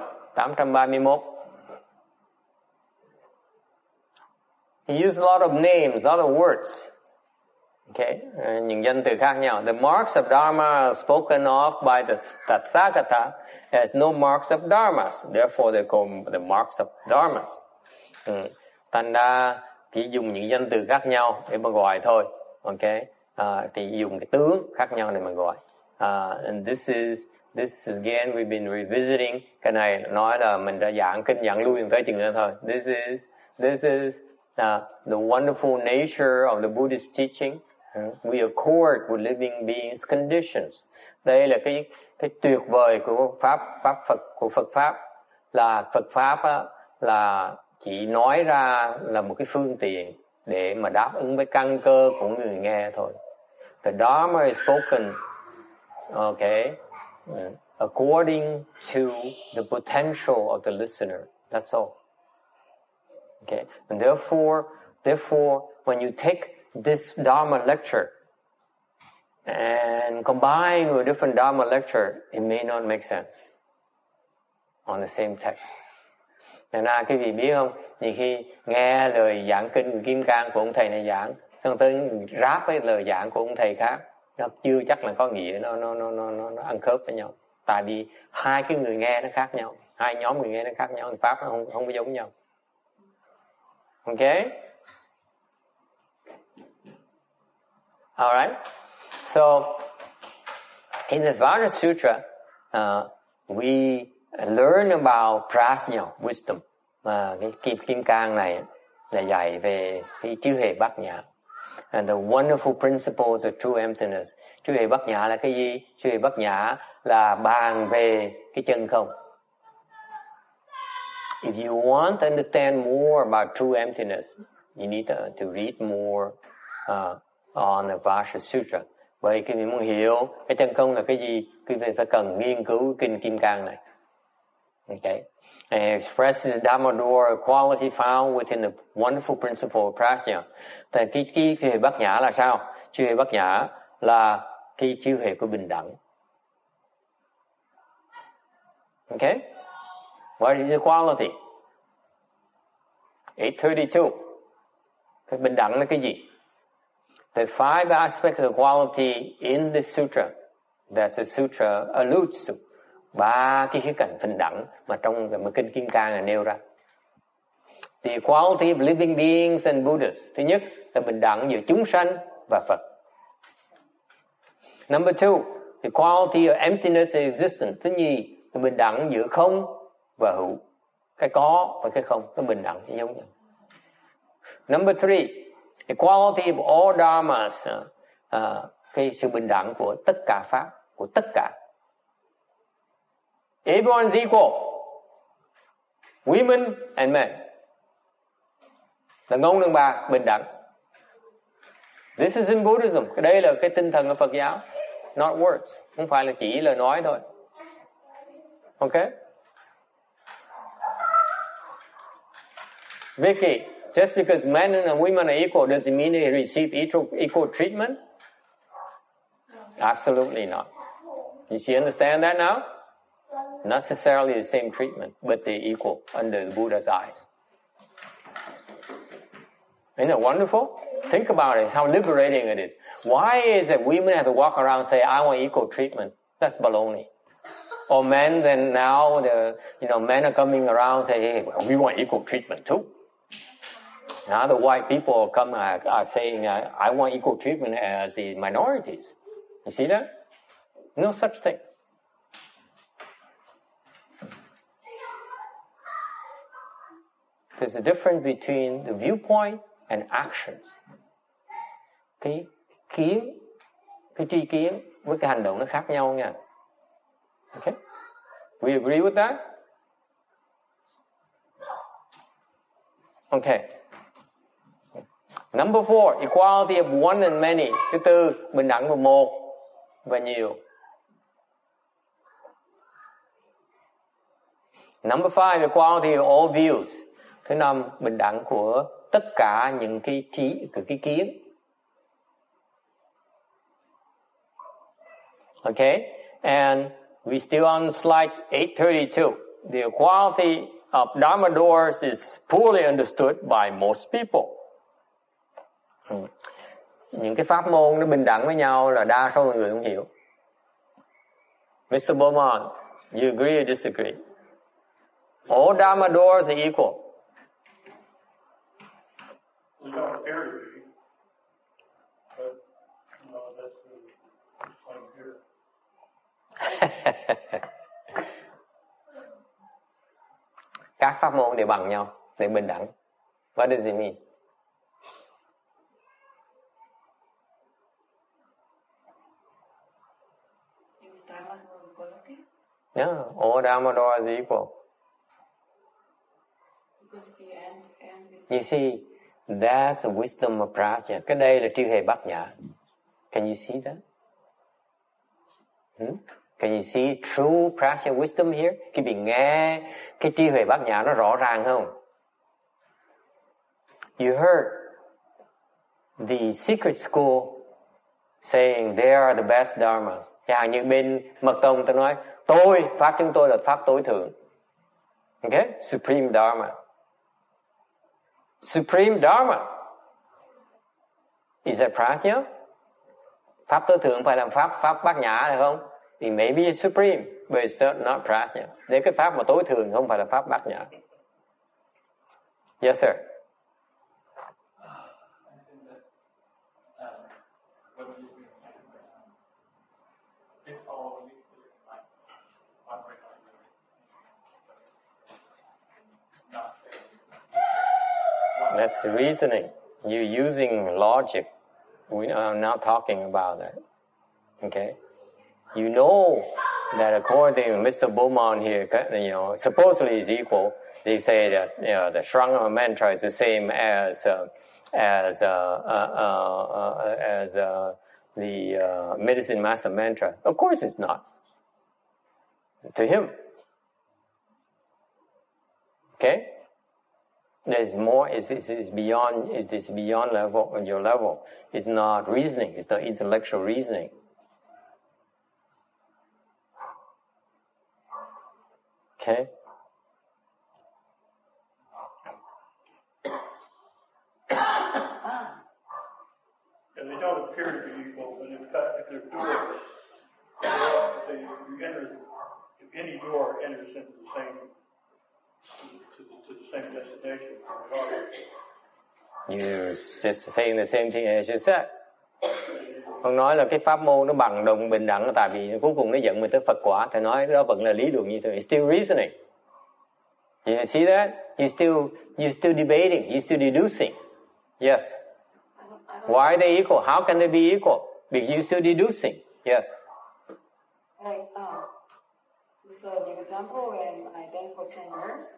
He used a lot of names, a lot of words. Okay, những danh từ khác nhau. The marks of Dharma are spoken of by the Tathagata as no marks of Dharmas. Therefore they call the marks of Dharmas. Thành ra chỉ dùng những danh từ khác nhau để mà gọi thôi. Okay, thì dùng cái tướng khác nhau để mà gọi. And this is again we've been revisiting. Cái này nói là mình đã giảng kinh giảng lui tới chừng nữa thôi. This is the wonderful nature of the Buddhist teaching. We accord with living beings conditions. Đây là cái tuyệt vời của Phật pháp là Phật pháp á, là chỉ nói ra là một cái phương tiện để mà đáp ứng với căn cơ của người nghe thôi. The Dharma is spoken, okay, according to the potential of the listener. That's all. Okay, and therefore, when you take this Dharma lecture and combine with a different Dharma lecture, it may not make sense on the same text. Nên là quý vị biết không, nhiều khi nghe lời giảng kinh Kim Cang của ông thầy này giảng, xong tới ráp với lời giảng của ông thầy khác, nó chưa chắc là có nghĩa, nó ăn khớp với nhau. Tại vì hai cái người nghe nó khác nhau, hai nhóm người nghe nó khác nhau, pháp nó không có giống nhau. Okay? All right. So, in the Vajra Sutra, we learn about prajna, wisdom. Cái Kim Cang này là dạy về cái chư hệ bát nhã. And the wonderful principles of true emptiness. Chư hệ bát nhã là cái gì? Chư hệ bát nhã là bàn về cái chân không. If you want to understand more about true emptiness, you need to read more on the Vajra Sutra. Bởi khi mình muốn hiểu cái chân không là cái gì, quý vị phải cần nghiên cứu kinh Kim Cang này. Okay. And it expresses Dhammadora quality found within the wonderful principle of prajna. Thì cái chư hệ bát nhã là sao? Chư hệ bát nhã là cái chư hệ của bình đẳng. Okay? What is the quality? 832. Cái bình đẳng là cái gì? The five aspects of quality in this sutra that the sutra alludes to. Ba cái khía cạnh bình đẳng mà trong cái kinh Kim Cang này nêu ra. The quality of living beings and Buddhas. Thứ nhất là bình đẳng giữa chúng sanh và Phật. Number two, the quality of emptiness and existence. Thứ nhì, là bình đẳng giữa không và hữu. Cái có và cái không, cái bình đẳng thì giống nhau. Number three, the quality of all dharmas. Cái sự bình đẳng của tất cả pháp, của tất cả. Everyone is equal. Women and men. Đàn ông đàn bà bình đẳng. This is in Buddhism. Cái đây là cái tinh thần của Phật giáo. Not words. Không phải là chỉ lời nói thôi. Okay? Vicky, just because men and women are equal, does it mean they receive equal treatment? Absolutely not. You understand that now? Not necessarily the same treatment, but they're equal under the Buddha's eyes. Isn't it wonderful? Think about it, how liberating it is. Why is it women have to walk around and say, I want equal treatment? That's baloney. Or men, then now men are coming around and say, hey, we want equal treatment too. Now the white people are saying, I want equal treatment as the minorities. You see that? No such thing. There's a difference between the viewpoint and actions. Cái tri kiến với cái hành động nó khác nhau nha. Okay? We agree with that? Okay. Number 4, equality of one and many. Thứ tư, bình đẳng của một và nhiều. Number 5, equality of all views. Thứ năm, bình đẳng của tất cả những cái kiến. Okay, and we still on slide 832. The equality of Dharma doors is poorly understood by most people. Những cái pháp môn nó bình đẳng với nhau là đa số mọi người không hiểu. Mr. Bowman, you agree or disagree? All Dharma doors are equal. We don't appear to be, but that's the same here. Các pháp môn đều bằng nhau, đều bình đẳng. What does it mean? Yeah, all Dharma doors are equal. You see, that's the wisdom of Prajna. Cái đây là trí huệ bát nhã. Can you see that? Can you see true Prajna wisdom here? Khi bị nghe cái trí huệ bát nhã nó rõ ràng không? You heard the secret school saying they are the best dharmas. Chẳng như bên mật tông ta nói pháp chúng tôi là pháp tối thượng. Okay? Supreme Dharma. Supreme Dharma. Is that Prajna? Pháp tối thượng phải làm pháp bát nhã được không? Thì maybe it's supreme, but it's not Prajna. Nếu cái pháp mà tối thượng không phải là pháp bát nhã. Yes, sir. That's reasoning. You're using logic. We are not talking about that. Okay? You know that according to Mr. Bowman here, supposedly is equal. They say that the Shranga mantra is the same as the medicine master mantra. Of course, it's not. To him. Okay? There's more. It is beyond level your level. It's not reasoning. It's not intellectual reasoning. Okay. And they don't appear to be equal, but in fact, if they're doors, if any door enters into the same to the same destination. You're just saying the same thing as you said. Ông nói là cái pháp môn nó bằng đồng bình đẳng, tại vì cuối cùng nó dẫn mình tới Phật quả. Thầy nói đó vẫn là lý luận như thế. It's still reasoning. You see that? You're still debating. You're still deducing. Yes. Why are they equal? How can they be equal? Because you're still deducing. Yes. Like, just an example, when I danced for 10 years,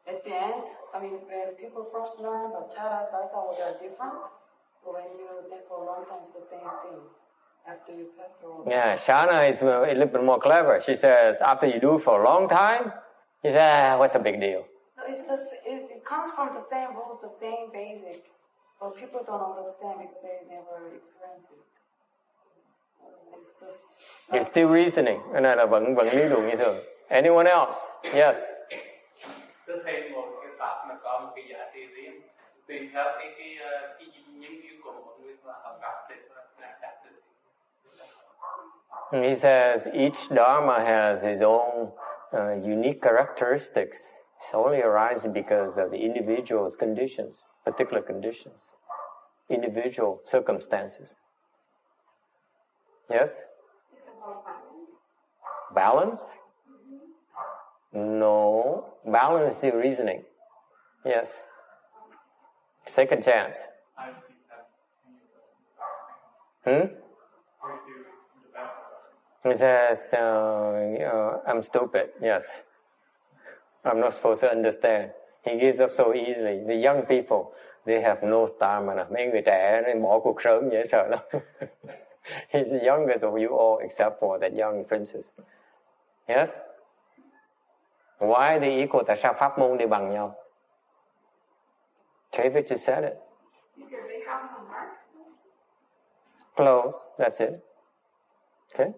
at the end, when people first learn Vajra, Salsa, they're different. But when you dance for a long time, it's the same thing. After you pass through. Yeah, Shana is a little bit more clever. She says, after you do it for a long time, you say, what's a big deal? No, it comes from the same root, the same basic. But people don't understand because they never experience it. It's just... It's still reasoning. Cái này là vẫn lý luận như thường. Anyone else? Yes. Tôi thấy một cái pháp mà có một cái giá trị riêng, tùy theo cái nhân duyên của một người mà họ gặp được đạt được. He says each Dharma has its own unique characteristics. It's only arises because of the individual's conditions, particular conditions, individual circumstances. Yes? It's about balance. Balance? No. Balance is still reasoning. Yes. Second chance. He says, I'm stupid. Yes. I'm not supposed to understand. He gives up so easily. The young people, they have no stamina. Mấy người trẻ nên bỏ cuộc sớm dễ sợ lắm. He's the youngest of you all except for that young princess. Yes? Why they equal? Tại sao pháp môn đều bằng nhau? David just said it. Because they have no marks. Close. That's it. Okay?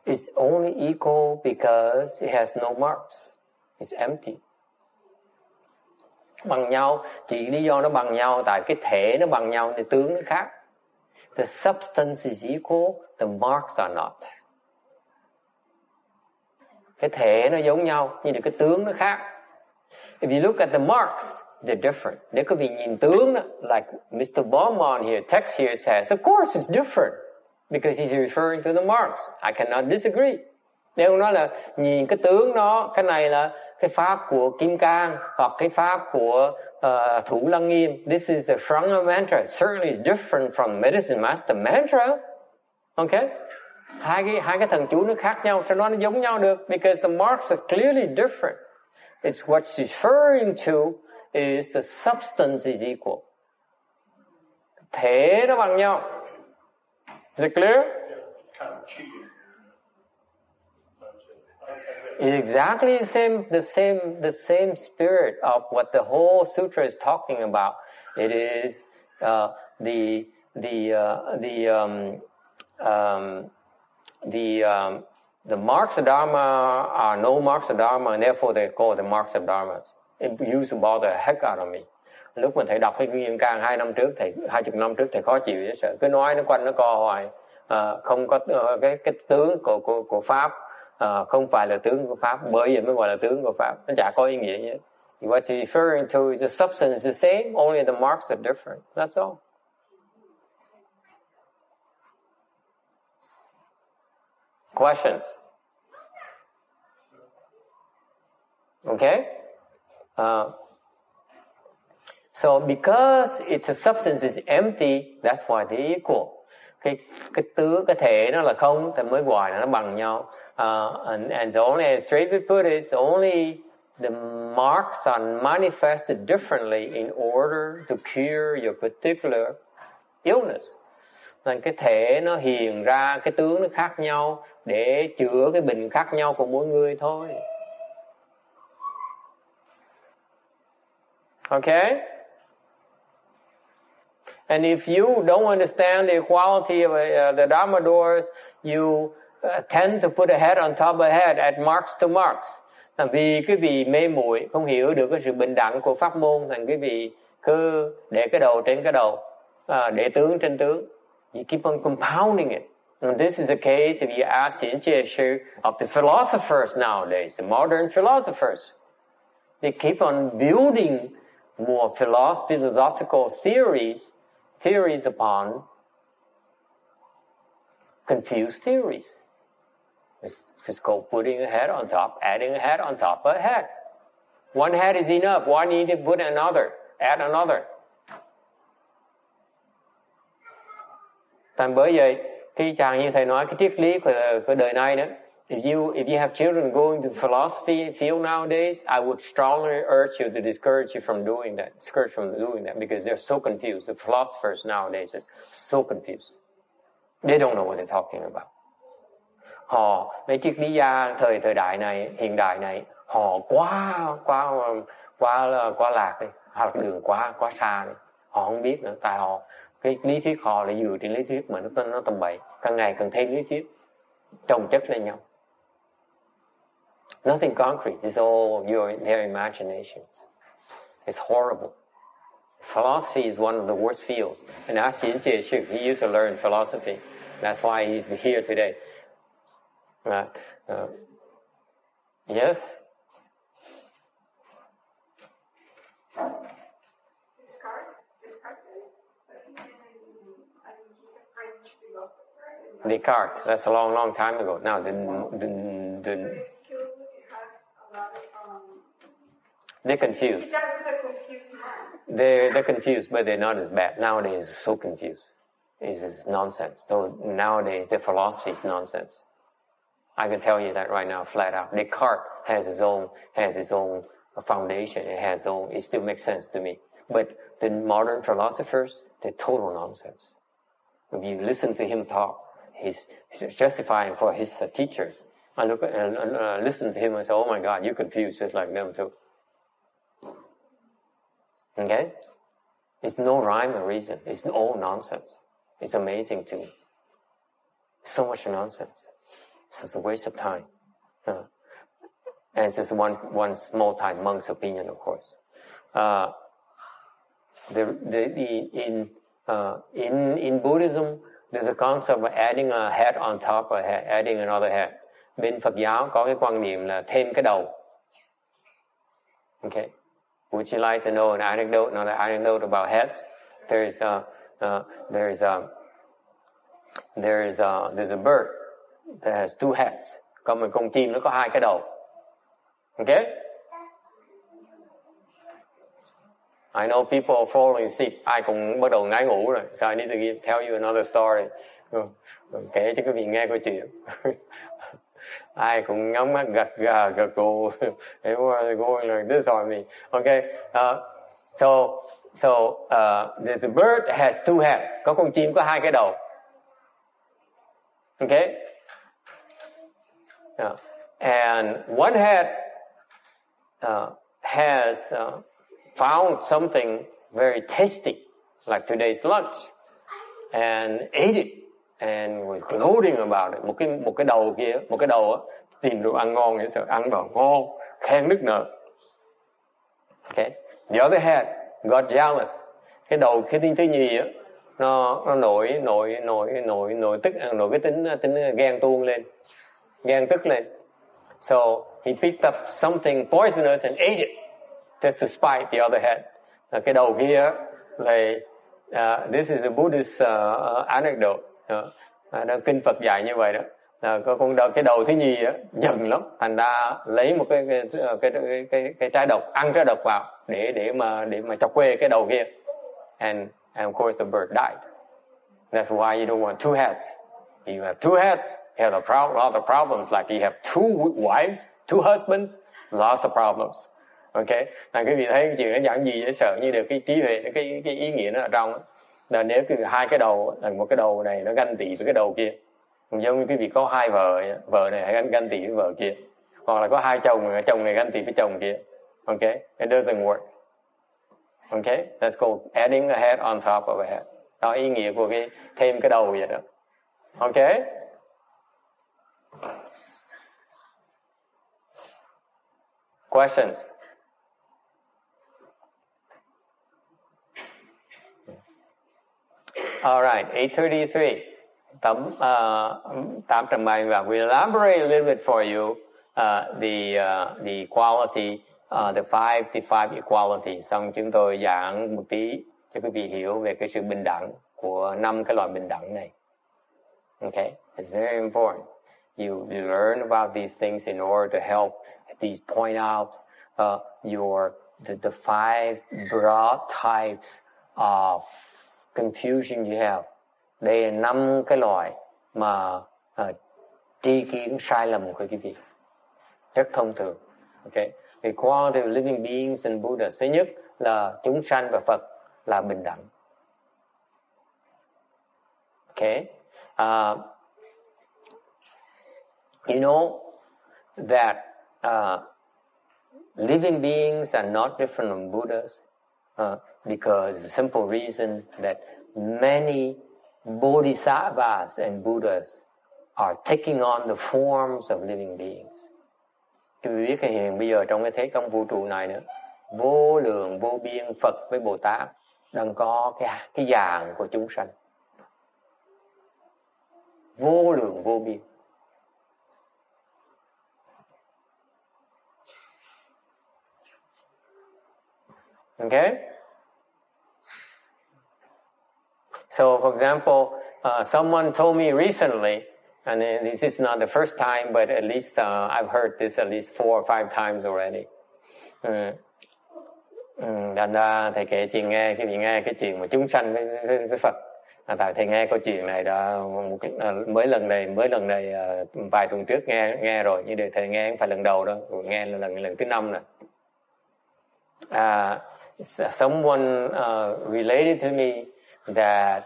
It's only equal because it has no marks. It's empty. Bằng nhau, chỉ lý do nó bằng nhau tại cái thể nó bằng nhau thì tướng nó khác. The substance is equal, the marks are not. Cái thể nó giống nhau nhưng cái tướng nó khác. If you look at the marks, they're different. Nếu quý vị nhìn tướng đó, like Mr. Bauman here, text here says, of course it's different because he's referring to the marks. I cannot disagree. Nếu ông nói là nhìn cái tướng nó, cái này là cái pháp của Kim Cang hoặc cái pháp của Thủ Lăng Nghiêm. This is the Shranga mantra. It certainly is different from Medicine Master mantra. Okay? Hai cái thần chú nó khác nhau, sao nó giống nhau được? Because the marks are clearly different. It's what's referring to is the substance is equal. Thể nó bằng nhau. Is it clear? Kind of cheating. It's exactly the same spirit of what the whole sutra is talking about. It is the marks of Dharma are no marks of Dharma, and therefore they call the marks of Dharma. It used to bother the heck out of me. Lúc mình thầy đọc cái Nguyên Can 20 năm trước thầy khó chịu dễ sợ, cứ nói nó quanh nó co hoài, không có cái tướng của pháp, không phải là tướng của pháp, bởi vậy mới gọi là tướng của pháp, nó chả có ý nghĩa gì. What you're referring to is the substance is the same, only the marks are different. That's all. Questions? Okay? So because it's a substance is empty, that's why they're equal. Cái thể nó là không thì mới gọi là nó bằng nhau. And the only, as Straight put it, only the marks are manifested differently in order to cure your particular illness. Nên cái thể nó hiện ra, cái tướng nó khác nhau để chữa cái bệnh khác nhau của mỗi người thôi. Okay? And if you don't understand the equality of the Dharma doors, you tend to put a head on top of a head, add marks to marks. Vì cái vị mê muội không hiểu được cái sự bình đẳng của pháp môn, thành cái vị cứ để cái đầu trên cái đầu, để tướng trên tướng. You keep on compounding it. And this is the case if you ask the Xian of the philosophers nowadays, the modern philosophers. They keep on building more philosophical theories upon confused theories. It's just called putting a head on top, adding a head on top of a head. One head is enough. Why need to put another? Add another. Thành bởi vậy, khi chàng như thầy nói cái triết lý của đời nay đó, if you have children going to the philosophy field nowadays, I would strongly urge you to discourage from doing that because they're so confused. The philosophers nowadays are so confused. They don't know what they're talking about. Mấy triết lý gia thời đại này, hiện đại này, họ quá lạc đi, hoặc là đường quá xa đi. Họ không biết nữa, tại họ cái lý thuyết họ là dựa trên lý thuyết mà nó tầm bậy, càng ngày càng thêm lý thuyết chồng chất lên nhau. Nothing concrete. It's all their imaginations. It's horrible. Philosophy is one of the worst fields. And ask Xian Jie, he used to learn philosophy. That's why he's here today. Yes? Descartes. That's a long time ago. Now, they're confused. They're confused, but they're not as bad. Nowadays, it's so confused. It's nonsense. So nowadays, their philosophy is nonsense. I can tell you that right now, flat out. Descartes has his own foundation. It still makes sense to me. But the modern philosophers, they're total nonsense. If you listen to him talk, he's justifying for his teachers. I look and listen to him and say, "Oh my God, you're confused just like them too." Okay, it's no rhyme or reason. It's all nonsense. It's amazing to me. So much nonsense. It's just a waste of time. And it's just one small-time monk's opinion, of course. in Buddhism, there's a concept of adding a head on top of a head, adding another head. Bên Phật giáo có cái quan niệm là thêm cái đầu. Okay. Would you like to know an anecdote? Another anecdote about heads? There's a bird that has two heads. Có một con chim nó có hai cái đầu. Okay? I know people are falling asleep. Ai cũng bắt đầu ngái ngủ rồi. So I need to tell you another story. Kể cho quý vị nghe câu chuyện. Ai cũng nhắm mắt gật gà gật gù. Going like this on me. Okay. So there's a bird that has two heads. Có con chim có hai cái đầu. Okay. And one head has found something very tasty, like today's lunch, and ate it, and was gloating about it. Một cái đầu kia, một cái đầu á, tìm đồ ăn ngon vậy sao ăn vào ngon, khen nức nở. Okay. The other head got jealous. Cái đầu cái thứ nhì á, nó nổi cái tính ghen tuông lên, ghen tức lên. So he picked up something poisonous and ate it, just to spite the other head. Cái đầu kia là this is a Buddhist anecdote. Kinh Phật dạy như vậy đó. Cái đầu thứ nhì á, giận lắm, thành ra lấy một cái trái độc, ăn trái độc vào để mà chọc quê cái đầu kia. And of course the bird died. That's why you don't want two heads. If you have two heads, you have a lot of problems. Like you have two wives, two husbands, lots of problems. Okay, là quý vị thấy cái chuyện nó giản dị dễ sợ như được cái trí huệ, cái ý nghĩa nó ở trong đó. Là nếu hai cái đầu, một cái đầu này nó ganh tị với cái đầu kia, giống như quý vị có hai vợ này hãy ganh tị với vợ kia, hoặc là có hai chồng này ganh tị với chồng kia. Okay, it doesn't work. Okay, let's go adding a head on top of a head. Đó ý nghĩa của cái thêm cái đầu vậy đó. Okay. Questions? All right, 833. 833. We elaborate a little bit for you the equality, the five equality. Xong chúng tôi giảng một tí cho quý vị hiểu về cái sự bình đẳng của 5 cái loại bình đẳng này. Okay, it's very important. You learn about these things in order to help these point out the 5 broad types of confusion you have. Đây là 5 cái loại mà tri kiến sai lầm của quý vị. Rất thông thường. Okay. Equality of living beings and Buddha. Thứ nhất là chúng sanh và Phật là bình đẳng. Okay. You know that living beings are not different from Buddhas because the simple reason that many Bodhisattvas and Buddhas are taking on the forms of living beings. Quý vị biết cái hiện bây giờ trong cái thế công vũ trụ này nữa, vô lượng vô biên Phật với Bồ Tát đang có cái dạng của chúng sanh. Vô lượng vô biên. Okay? So, for example, someone told me recently, and this is not the first time, but at least I've heard this at least 4 or 5 times already. Thành ra thầy kể chuyện nghe, quý vị nghe cái chuyện mà chúng sanh với Phật. Tại thầy nghe câu chuyện này đã mới lần này vài tuần trước nghe rồi, nhưng thầy nghe không phải lần đầu đâu, nghe là lần thứ 5 rồi. Someone related to me that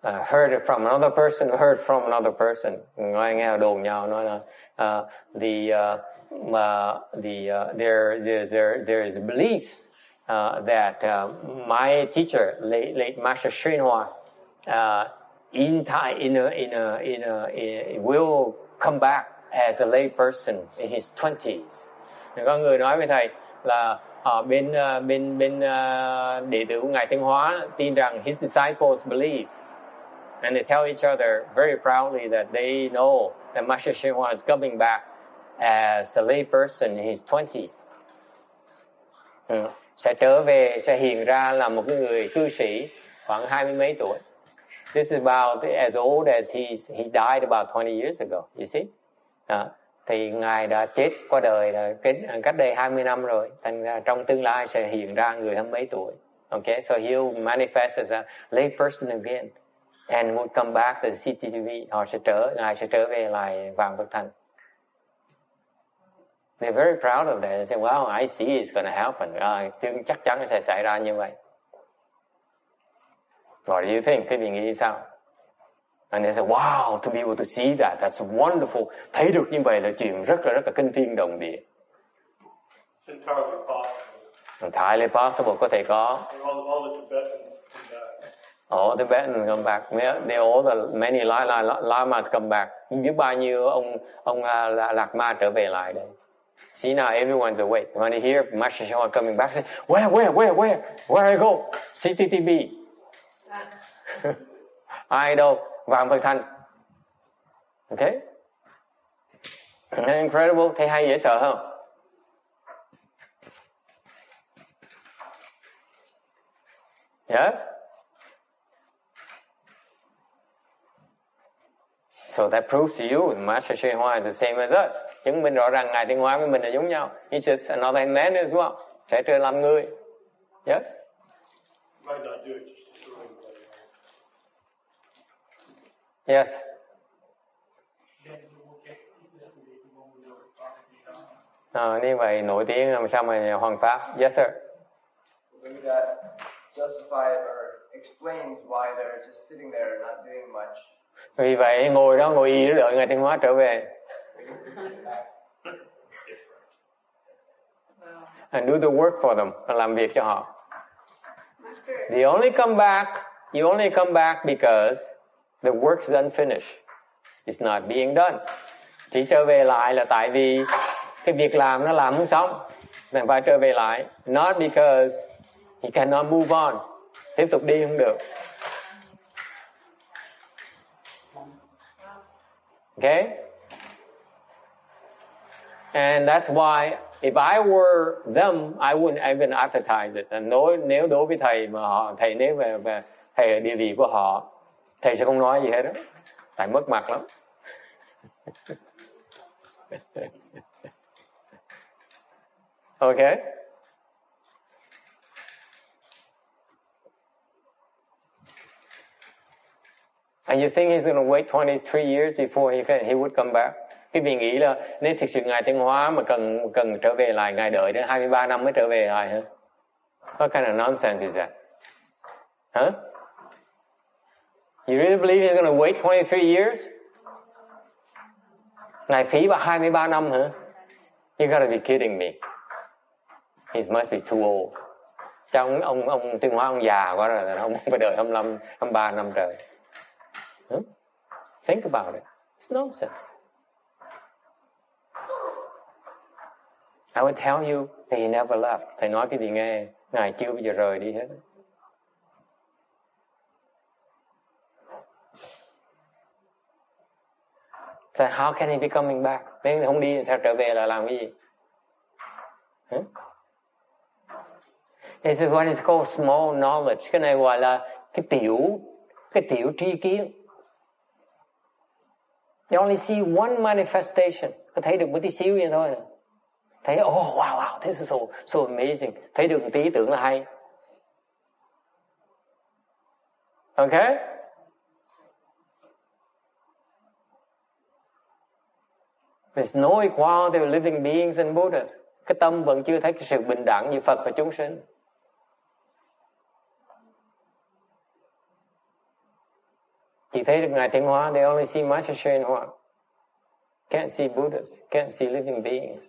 heard it from another person, heard from another person. Nghe đồn nhau nói là there is a belief that my teacher, late Master Srinhua, will come back as a lay person in his 20s. Có người nói với thầy là bên đệ tử của Ngài Thanh Hóa tin rằng his disciples believe, and they tell each other very proudly that they know that Master Hsien Hoa is coming back as a lay person in his 20s. Sẽ trở về, sẽ hiện ra là một cái người cư sĩ khoảng 20 mấy tuổi. This is about as old as he died about 20 years ago. You see? Thì Ngài đã chết qua đời là cách đây 20 năm rồi. Thành ra trong tương lai sẽ hiện ra người 20 mấy tuổi. Okay, so he'll manifest as a lay person again and would come back to the CTTV. Ngài sẽ trở về lại Vạn Phật Thành. They're very proud of that. They say, "Wow, I see it's going to happen." Chắc chắn sẽ xảy ra như vậy. What do you think? Các vị nghĩ sao? And they say, "Wow, to be able to see that, that's wonderful." Thấy được như vậy là chuyện rất là kinh thiên động địa. Entirely possible. Entirely possible, có thể có. All the Tibetans come back. All the Tibetans come back. All the many lamas come back. Biết bao nhiêu ông Lạc Ma trở về lại đây. See now, everyone's awake. When they hear Master Hsien Hoa coming back, say, where I go? CTTB. Ai đâu? Vạn Phật Thành. Okay? Incredible. Thấy hay dễ sợ không? Yes? So that proves to you Master Hsien Hoa is the same as us. Chứng minh rõ ràng Ngài Thanh Hóa với mình là giống nhau. He's just another man as well. Sẽ trở làm người. Yes? Might not do it just to throw everybody off. Yes? Như vậy nổi tiếng làm sao mà Hoàng Pháp. Yes sir. Maybe that justifies or explains why they're just sitting there not doing much. Vì vậy ngồi y đợi Ngài Thanh Hóa trở về. And do the work for them, làm việc cho họ. You only come back because the work's unfinished. It's not being done. Chỉ trở về lại là tại vì cái việc làm nó làm không xong, nên phải trở về lại. Not because he cannot move on. Tiếp tục đi không được. Okay? And that's why if I were them, I wouldn't even advertise it. Nếu đối với thầy mà thầy nếu về thầy ở địa vị của họ, thầy sẽ không nói gì hết đó. Tại mất mặt lắm. Okay? And you think he's going to wait 23 years before he would come back? Cái vị nghĩ là nếu thực sự Ngài Thanh Hóa mà cần trở về lại, Ngài đợi đến 23 năm mới trở về lại hả? What kind of nonsense is that? Huh? You really believe he's going to wait 23 years? Ngài phí vào 23 năm hả? You gotta be kidding me. He must be too old. Trong ông Thanh Hóa ông già quá rồi, ông phải đợi 25, 23 năm trời. Huh? Think about it. It's nonsense. I would tell you that he never left. Thầy nói cái gì nghe, Ngài chưa bao giờ rời đi hết. So how can he be coming back? Nếu không đi, sao trở về là làm cái gì? Huh? This is what is called small knowledge. Cái này gọi là cái tiểu tri kiến. You only see one manifestation. Có thấy được một tí xíu vậy thôi. Thấy, oh wow, this is so amazing. Thấy được một tí tưởng là hay. Okay? There's no equality of living beings and Buddhas. Cái tâm vẫn chưa thấy cái sự bình đẳng như Phật và chúng sinh. Chỉ thấy được Ngài Thanh Hóa, they only see Master Hsien Hoa. Can't see Buddhas, can't see living beings.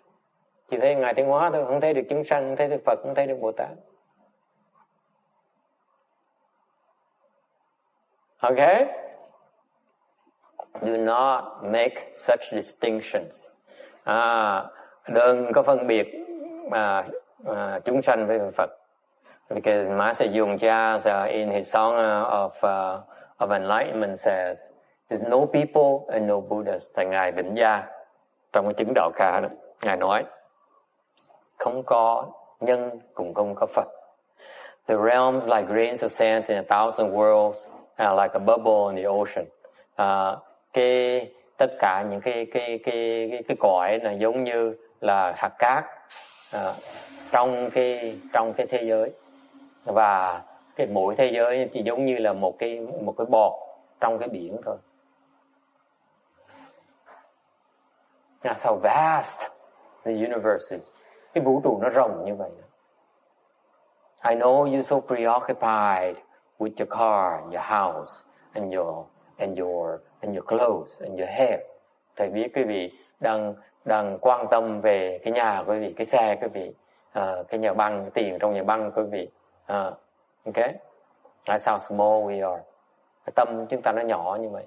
Chỉ thấy Ngài Thanh Hóa thôi, không thấy được chúng sanh, không thấy được Phật, không thấy được Bồ Tát. Okay? Do not make such distinctions. Đừng có phân biệt chúng sanh với Phật. Because Master Yongjias in his song of enlightenment says, there's no people and no Buddhas. Tại Ngài Định Gia trong cái chứng Đạo Kha đó, Ngài nói không có nhân cũng không có Phật. The realms like grains of sand in a thousand worlds are like a bubble in the ocean. Tất cả những cái cõi là giống như là hạt cát trong cái thế giới, và cái mỗi thế giới chỉ giống như là một cái bọt trong cái biển thôi. That's how vast the universe is. Cái vũ trụ nó rộng như vậy. I know you're so preoccupied with your car, your house, and your clothes, and your hair. Thầy biết quý vị đang quan tâm về cái nhà của quý vị, cái xe của quý vị, cái nhà băng, cái tiền trong nhà băng của quý vị. Okay? That's how small we are. Cái tâm chúng ta nó nhỏ như vậy.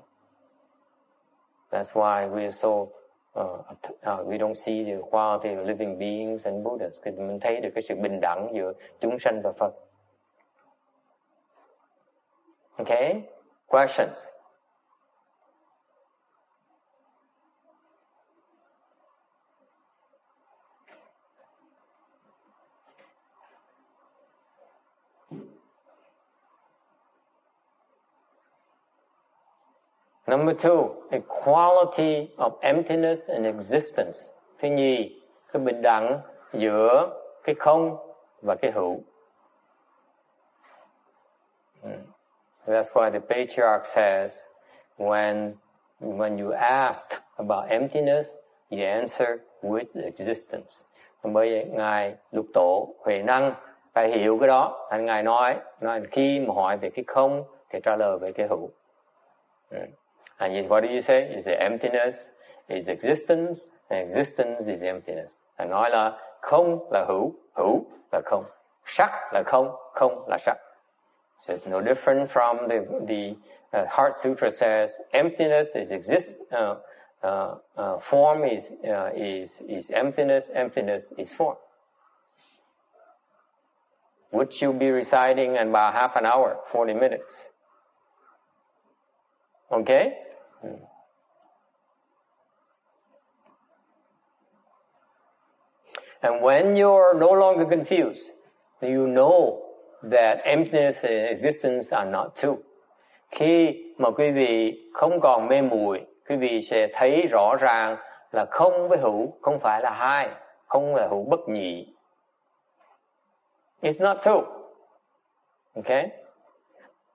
That's why we are so we don't see the quality of living beings and Buddhas. Because mình thấy được cái sự bình đẳng giữa chúng sanh và Phật. Okay? Questions? Number two, equality of emptiness and existence. Thứ nhì, cái bình đẳng giữa cái không và cái hữu. That's why the patriarch says, when you asked about emptiness, you answer with existence. Bởi vậy Ngài Lục Tổ Huệ Năng phải hiểu cái đó. Thành Ngài nói khi mà hỏi về cái không thì trả lời về cái hữu. And what do you say? You say emptiness is existence, and existence is emptiness. Anh nói là không là hữu, hữu là không, sắc là không, không là sắc. So it's no different from the Heart Sutra says emptiness is form is emptiness, emptiness is form. Which you'll be reciting in about half an hour, 40 minutes. Okay? And when you're no longer confused, you know that emptiness and existence are not two. Khi mà quý vị không còn mê muội, quý vị sẽ thấy rõ ràng là không với hữu không phải là hai, không là hữu bất nhị. It's not two. Okay?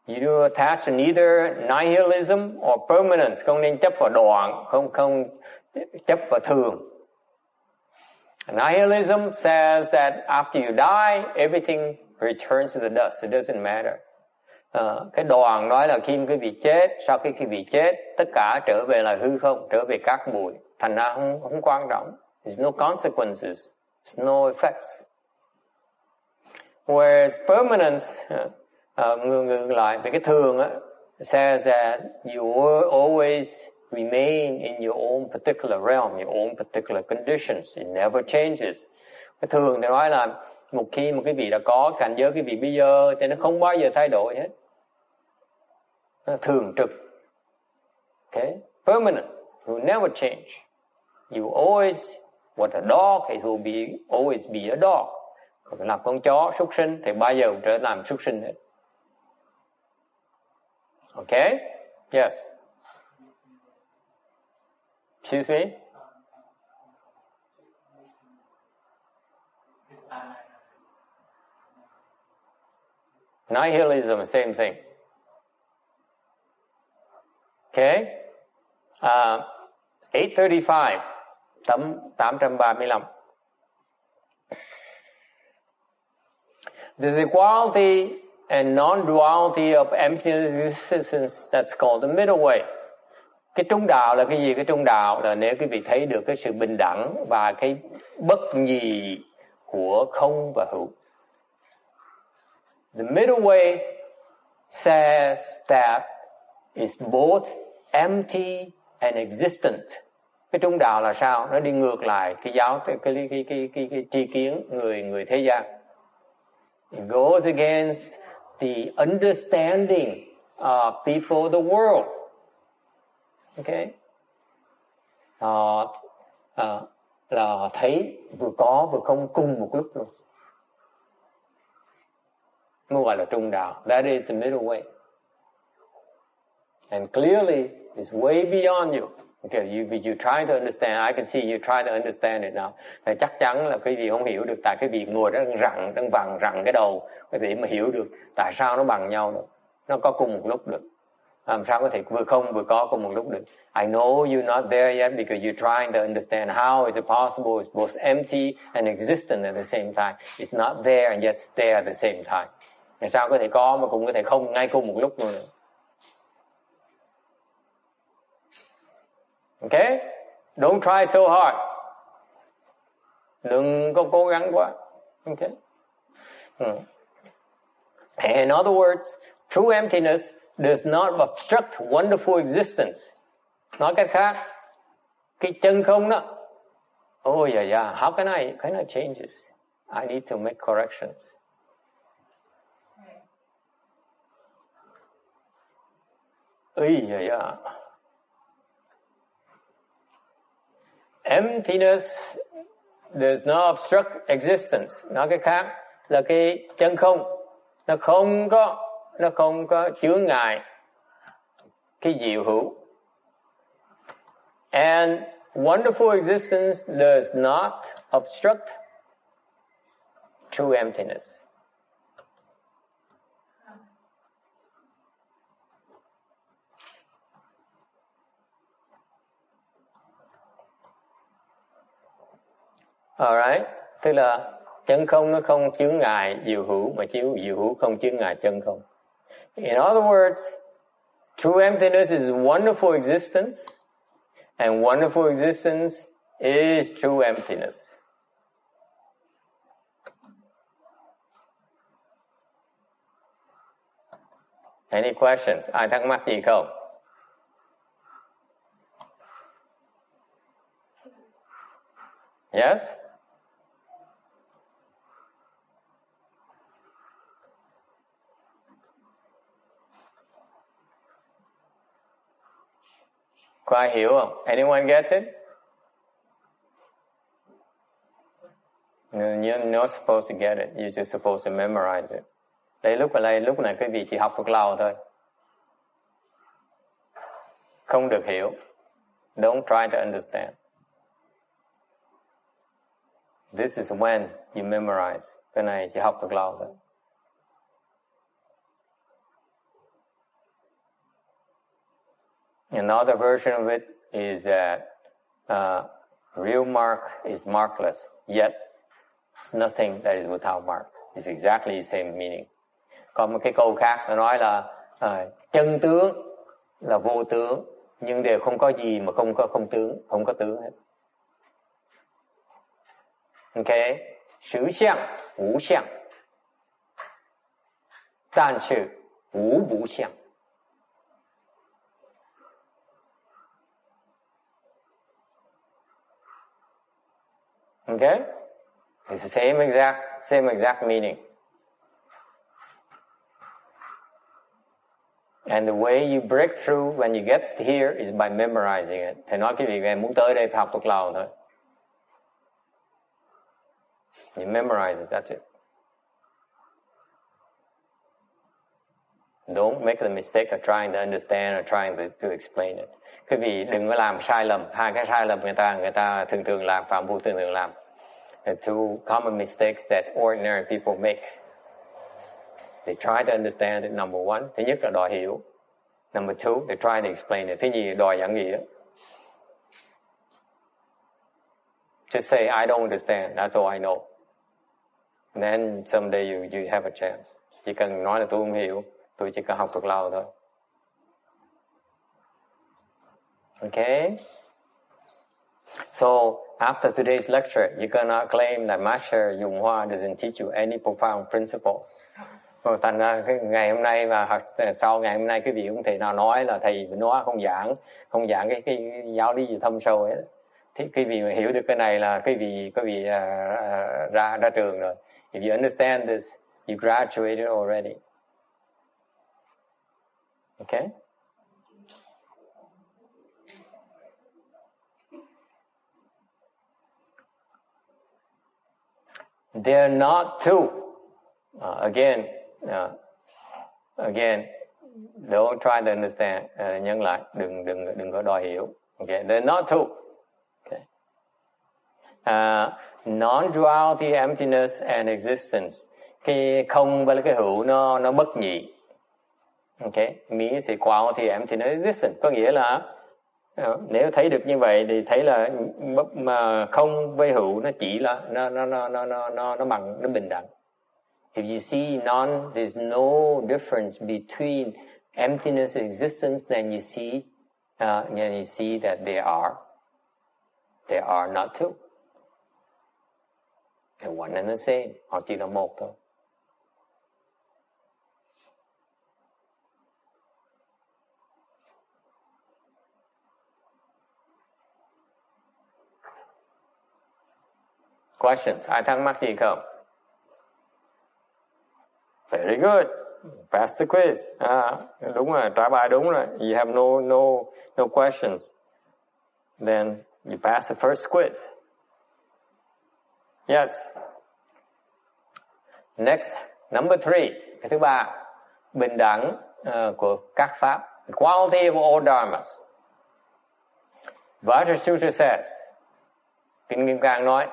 You do attach to neither nihilism or permanence. Không nên chấp vào đoạn, không chấp vào thường. Nihilism says that after you die, everything returns to the dust. It doesn't matter. Cái đoàn nói là khi quý vị chết, sau khi quý vị chết, tất cả trở về là hư không, trở về cát bụi. Thành ra không quan trọng. There's no consequences. There's no effects. Whereas permanence, ngược lại về cái thường á, says that you always remain in your own particular realm, your own particular conditions. It never changes. Cái thường thì nói là một khi mà quý vị đã có cảnh giới quý vị bây giờ thì nó không bao giờ thay đổi hết. Nó thường trực. Okay? Permanent. It will never change. You always, what a dog, it will always be a dog. Còn làm con chó, súc sinh thì bao giờ trở làm súc sinh hết. Okay? Yes. Excuse me? Nihilism, same thing. Okay? 835, tấm 835. There's equality and non-duality of emptiness existence, that's called the middle way. Cái trung đạo là cái gì? Cái trung đạo là nếu quý vị thấy được cái sự bình đẳng và cái bất nhị của không và hữu. The middle way says that it's both empty and existent Cái trung đạo là sao? Nó đi ngược lại cái tri kiến người thế gian. It goes against the understanding of people of the world. Okay? Là họ thấy vừa có vừa không cùng một lúc luôn. Mới gọi là trung đạo. That is the middle way. And clearly, it's way beyond you. Okay, you try to understand. I can see you try to understand it now. Thì chắc chắn là quý vị không hiểu được, tại quý vị ngồi đó đang vặn cái đầu, quý vị mà hiểu được tại sao nó bằng nhau được. Nó có cùng một lúc được. Làm sao có thể vừa không vừa có cùng một lúc được? I know you're not there yet because you're trying to understand how is it possible it's both empty and existent at the same time. It's not there and yet it's there at the same time. Tại sao có thể có mà cũng có thể không ngay cùng một lúc luôn nữa? Okay? Don't try so hard. Đừng có cố gắng quá. Okay? In other words, true emptiness does not obstruct wonderful existence. Nói cách khác, cái chân không đó. Oh yeah, how can I change this? I need to make corrections. Yeah. Emptiness does not obstruct existence. Nói cách khác là cái chân không, nó không có chướng ngại cái diệu hữu. And wonderful existence does not obstruct true emptiness. Alright, tức là chân không nó không chướng ngại diệu hữu, mà diệu hữu không chướng ngại chân không. In other words, true emptiness is wonderful existence, and wonderful existence is true emptiness. Any questions? Ai thắc mắc gì không? Yes? Có ai hiểu không? Anyone gets it? You're not supposed to get it. You're just supposed to memorize it. Lúc này quý vị chỉ học thuộc lòng thôi. Không được hiểu. Don't try to understand. This is when you memorize. Cái này chỉ học thuộc lòng thôi. Another version of it is that real mark is markless, yet it's nothing that is without marks. It's exactly the same meaning. Còn một cái câu khác nó nói là chân tướng là vô tướng, nhưng đều không có gì mà không có tướng hết. Okay? 实相无相，但是无不相。Okay? It's the same exact meaning. And the way you break through when you get here is by memorizing it. Thầy nói cái việc em muốn tới đây phải học thuộc lòng thôi. You memorize it, that's it. Don't make the mistake of trying to understand or trying to explain it. Quý vị đừng có làm sai lầm. Hai cái sai lầm người ta thường làm, phạm phu thường làm. The two common mistakes that ordinary people make. They try to understand it, number one. Thứ nhất là đòi hiểu. Number two, they try to explain it. Thứ nhì, đòi giảng nghĩa. Just say, I don't understand. That's all I know. And then someday you have a chance. Chỉ cần nói là tôi không hiểu. Tôi chỉ cần học thuộc lòng thôi. Okay? So, after today's lecture, you cannot claim that Master Yung Hoa doesn't teach you any profound principles. Thành ra ngày hôm nay và sau ngày hôm nay quý vị không thể nào nói là thầy nói không giảng cái giáo lý gì thâm sâu ấy. Thì quý vị hiểu được cái này là quý vị ra trường rồi. If you understand this, you graduated already. Okay? They're not two. Again, don't try to understand. Nhấn lại, đừng có đòi hiểu. Okay, they're not two. Okay. Non-duality, emptiness and existence. Cái không và cái hữu nó bất nhị. Okay, means equality, emptiness, existence. Có nghĩa là nếu thấy được như vậy thì thấy là mà không với hữu nó chỉ là nó bằng, nó bình đẳng. If you see there's no difference between emptiness and existence, then you see that they are not two. They're one and the same. Họ chỉ là một thôi. Questions? Ai thắc mắc gì không? Very good. Pass the quiz. Đúng rồi, trả bài đúng rồi. You have no questions. Then you pass the first quiz. Yes. Next, number 3. Cái thứ ba, bình đẳng của các pháp. Equality of all dharmas. Vajra Sutra says, Kinh Kim Cang nói,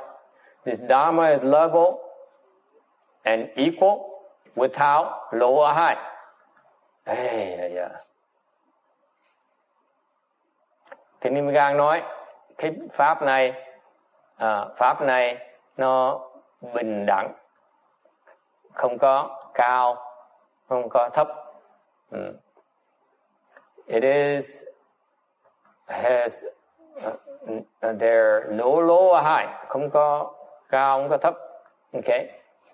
this dharma is level and equal without low or high. Kinh Kim Cang nói, cái pháp này nó bình đẳng, không có cao, không có thấp. It has there no low or high, không có cao, không có thấp. Okay,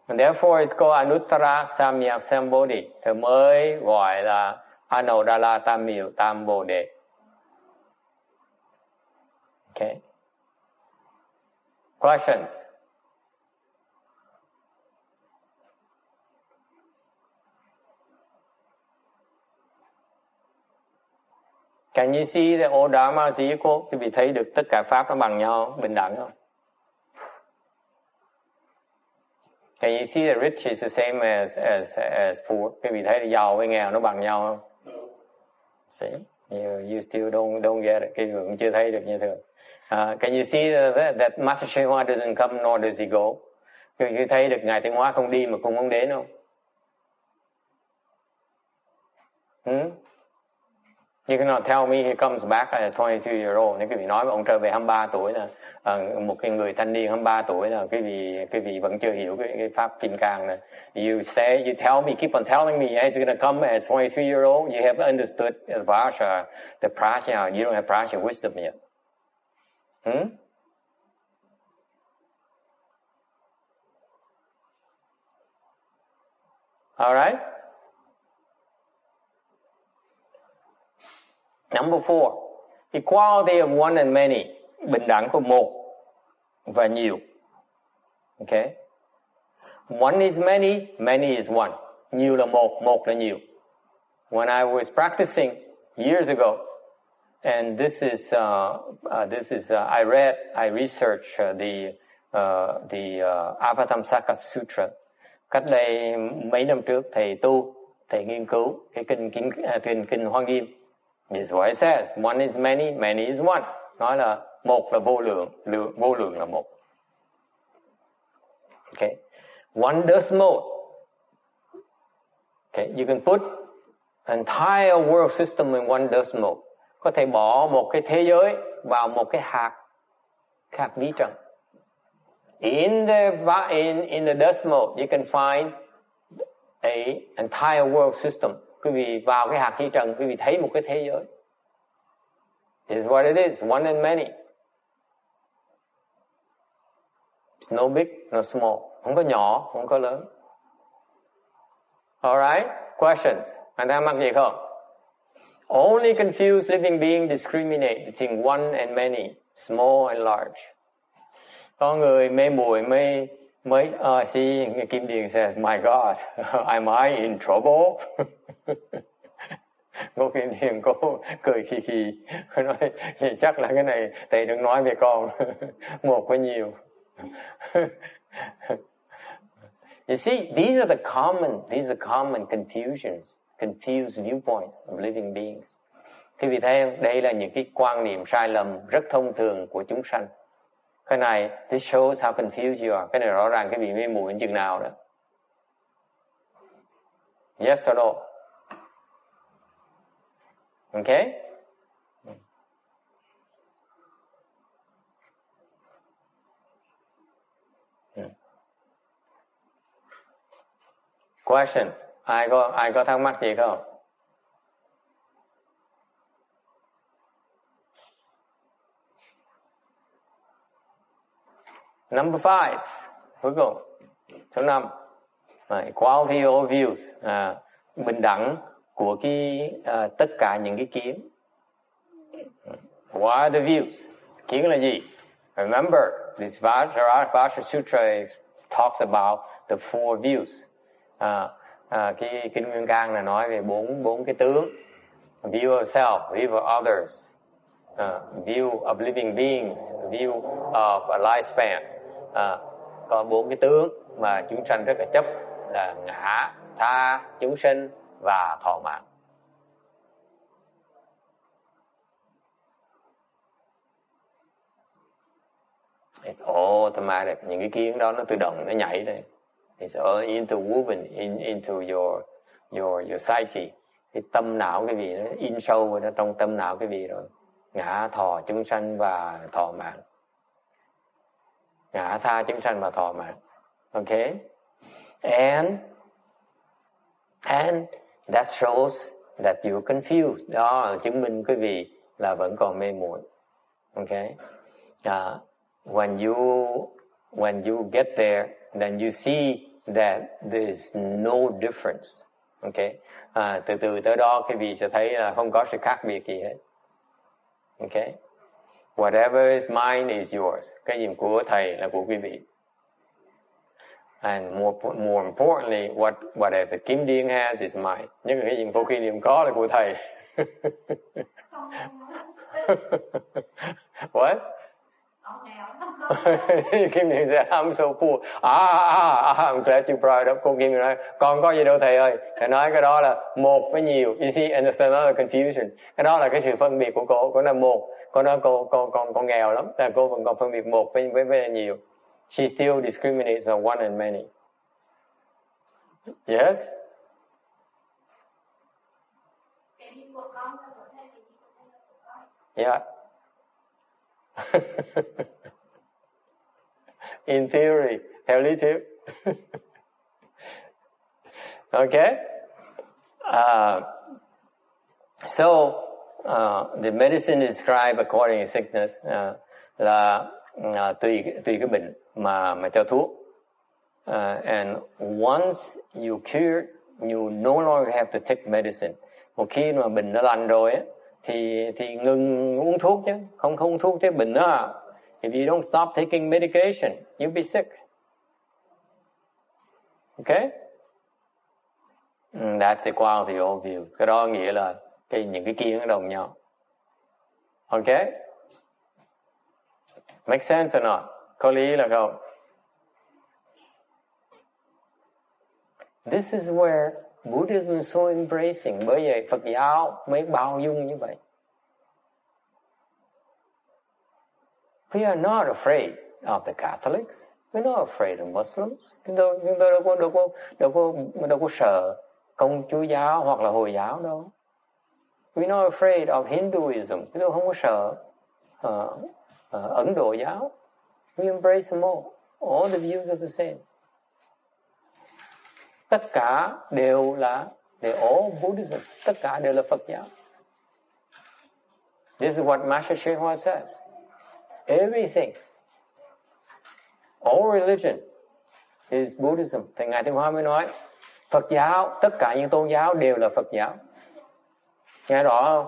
and therefore it's called Anuttara Samyak Sambodhi. Thì mới gọi là Anodala Tam Miệu Tam Bồ Đề. Okay. Questions? Can you see that all dharma is equal? Quý vị thấy được tất cả pháp nó bằng nhau, bình đẳng không? Can you see that rich is the same as poor? Quý vị thấy giàu với nghèo nó bằng nhau không? See? You still don't get it. Quý vị cũng chưa thấy được như thường. Can you see that Master Sri Hoa doesn't come nor does he go? Quý vị thấy được Ngài Tịnh Hóa không đi mà cũng không đến không? You cannot tell me he comes back at 22-year-old. Nếu quý vị nói mà ông trở về 23 tuổi là một cái người thanh niên 23 tuổi là quý vị vẫn chưa hiểu cái pháp Kim Cang này. You tell me, keep on telling me he's going to come as 23-year-old. You have understood as Vajra, the prajna. You don't have prajna wisdom yet. All right. Number 4, equality of one and many, bình đẳng của một và nhiều. Okay. One is many, many is one. Nhiều là một là nhiều. When I was practicing years ago, and this is I researched the Avatamsaka Sutra. Cách đây mấy năm trước thầy nghiên cứu cái kinh Hoa Nghiêm. This is what it says. One is many, many is one. Nói là một là vô lượng, vô lượng là một. Okay. One dust mote. Okay. You can put entire world system in one dust mote. Có thể bỏ một cái thế giới vào một cái hạt vi trần. In the dust mote, you can find a entire world system. Quý vị vào cái hạt vi trần, quý vị thấy một cái thế giới. This is what it is, one and many. It's no big, no small. Không có nhỏ, không có lớn. Alright, questions? Anh ta mắc gì không? Only confused living being discriminate between one and many, small and large. Có người mê muội mới see Kim Điền says, my God, am I in trouble? Cô Kim Điền cô cười khì khì nói chắc là cái này thầy đừng nói về con. Một với nhiều. You see, these are common confusions, confused viewpoints of living beings. Quý vị thấy không? Đây là những cái quan niệm sai lầm rất thông thường của chúng sanh. Cái này, this shows how confused you are. Cái này rõ ràng cái vị mê muội chừng nào đó. Yes or no? Okay? Questions? Ai có thắc mắc gì không? Number 5, cuối cùng, số 5, equality of views, bình đẳng của tất cả những cái kiến. What are the views? Kiến là gì? Remember, this Vajra Sutra talks about the 4 views. Cái Kinh Nguyên Cang là nói về bốn cái tướng: view of self, view of others, view of living beings, view of a lifespan. Có 4 cái tướng mà chúng sanh rất là chấp là ngã, tha, chúng sinh và thọ mạng. It's all automatic. Những cái kiến đó nó tự động nó nhảy đây. It's all interwoven into your psyche. Cái tâm não cái vị nó in sâu vào trong tâm não cái vị rồi. Ngã, thọ, chúng sanh và thọ mạng. Ngã, tha, chúng sanh và thọ mạng. Okay? And that shows that you're confused. Đó là chứng minh quý vị là vẫn còn mê muội. Okay? When you get there, then you see that there's no difference. Okay? Từ từ tới đó quý vị sẽ thấy là không có sự khác biệt gì hết. Okay? Whatever is mine is yours. Cái gì của thầy là của quý vị. And more importantly, whatever Kim Điền has is mine. Những cái gì cô Kim Điền có là của thầy. What? Kim Điền said, I'm so poor. I'm glad you brought it up. Cô Kim Điền nói, con có gì đâu thầy ơi. Thầy nói cái đó là một với nhiều. You see, and there's another confusion. Cái đó là cái sự phân biệt của cô. Cô nói một. Cô nói con nghèo lắm. Là cô vẫn còn phân biệt một với nhiều. She still discriminates on one and many. Yes? Yeah. In theory, theo lý thuyết. Okay? So, the medicine described according to sickness là tùy cái bệnh mà cho thuốc. And once you cured, you no longer have to take medicine. Một khi mà bệnh nó lành rồi á, thì ngừng uống thuốc chứ, không uống thuốc chứ bệnh đó. If you don't stop taking medication, you'll be sick. Okay? That's equality of views. Cái đó nghĩa là những cái kia nó đồng nhau. Okay? Make sense or not? Có lý là không? This is where Buddhism is so embracing. Bởi vậy Phật giáo mới bao dung như vậy. We are not afraid of the Catholics. We're not afraid of Muslims. Chúng tôi đâu có sợ Công Chúa giáo hoặc là Hồi giáo đâu. We're not afraid of Hinduism. Chúng tôi không có sợ Ấn Độ giáo. We embrace them all. All the views are the same. Tất cả they're all Buddhism. Tất cả đều là Phật giáo. This is what Master Shehua says. Everything, all religion is Buddhism. Thì Ngài Thanh Hoa mới nói, Phật giáo, tất cả những tôn giáo đều là Phật giáo. Nghe rõ không?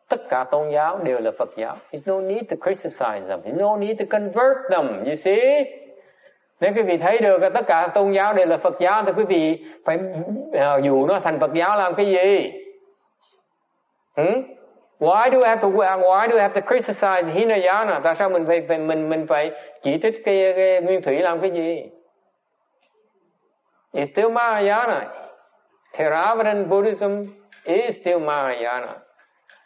Tất cả tôn giáo đều là Phật giáo. There's no need to criticize them. There's no need to convert them. You see? Nếu quý vị thấy được là tất cả tôn giáo đều là Phật giáo thì quý vị phải dụ nó thành Phật giáo làm cái gì? Why do I have to criticize Hinayana? Tại sao mình phải chỉ trích cái nguyên thủy làm cái gì? It's still Mahayana. Theravadan Buddhism is still Mahayana.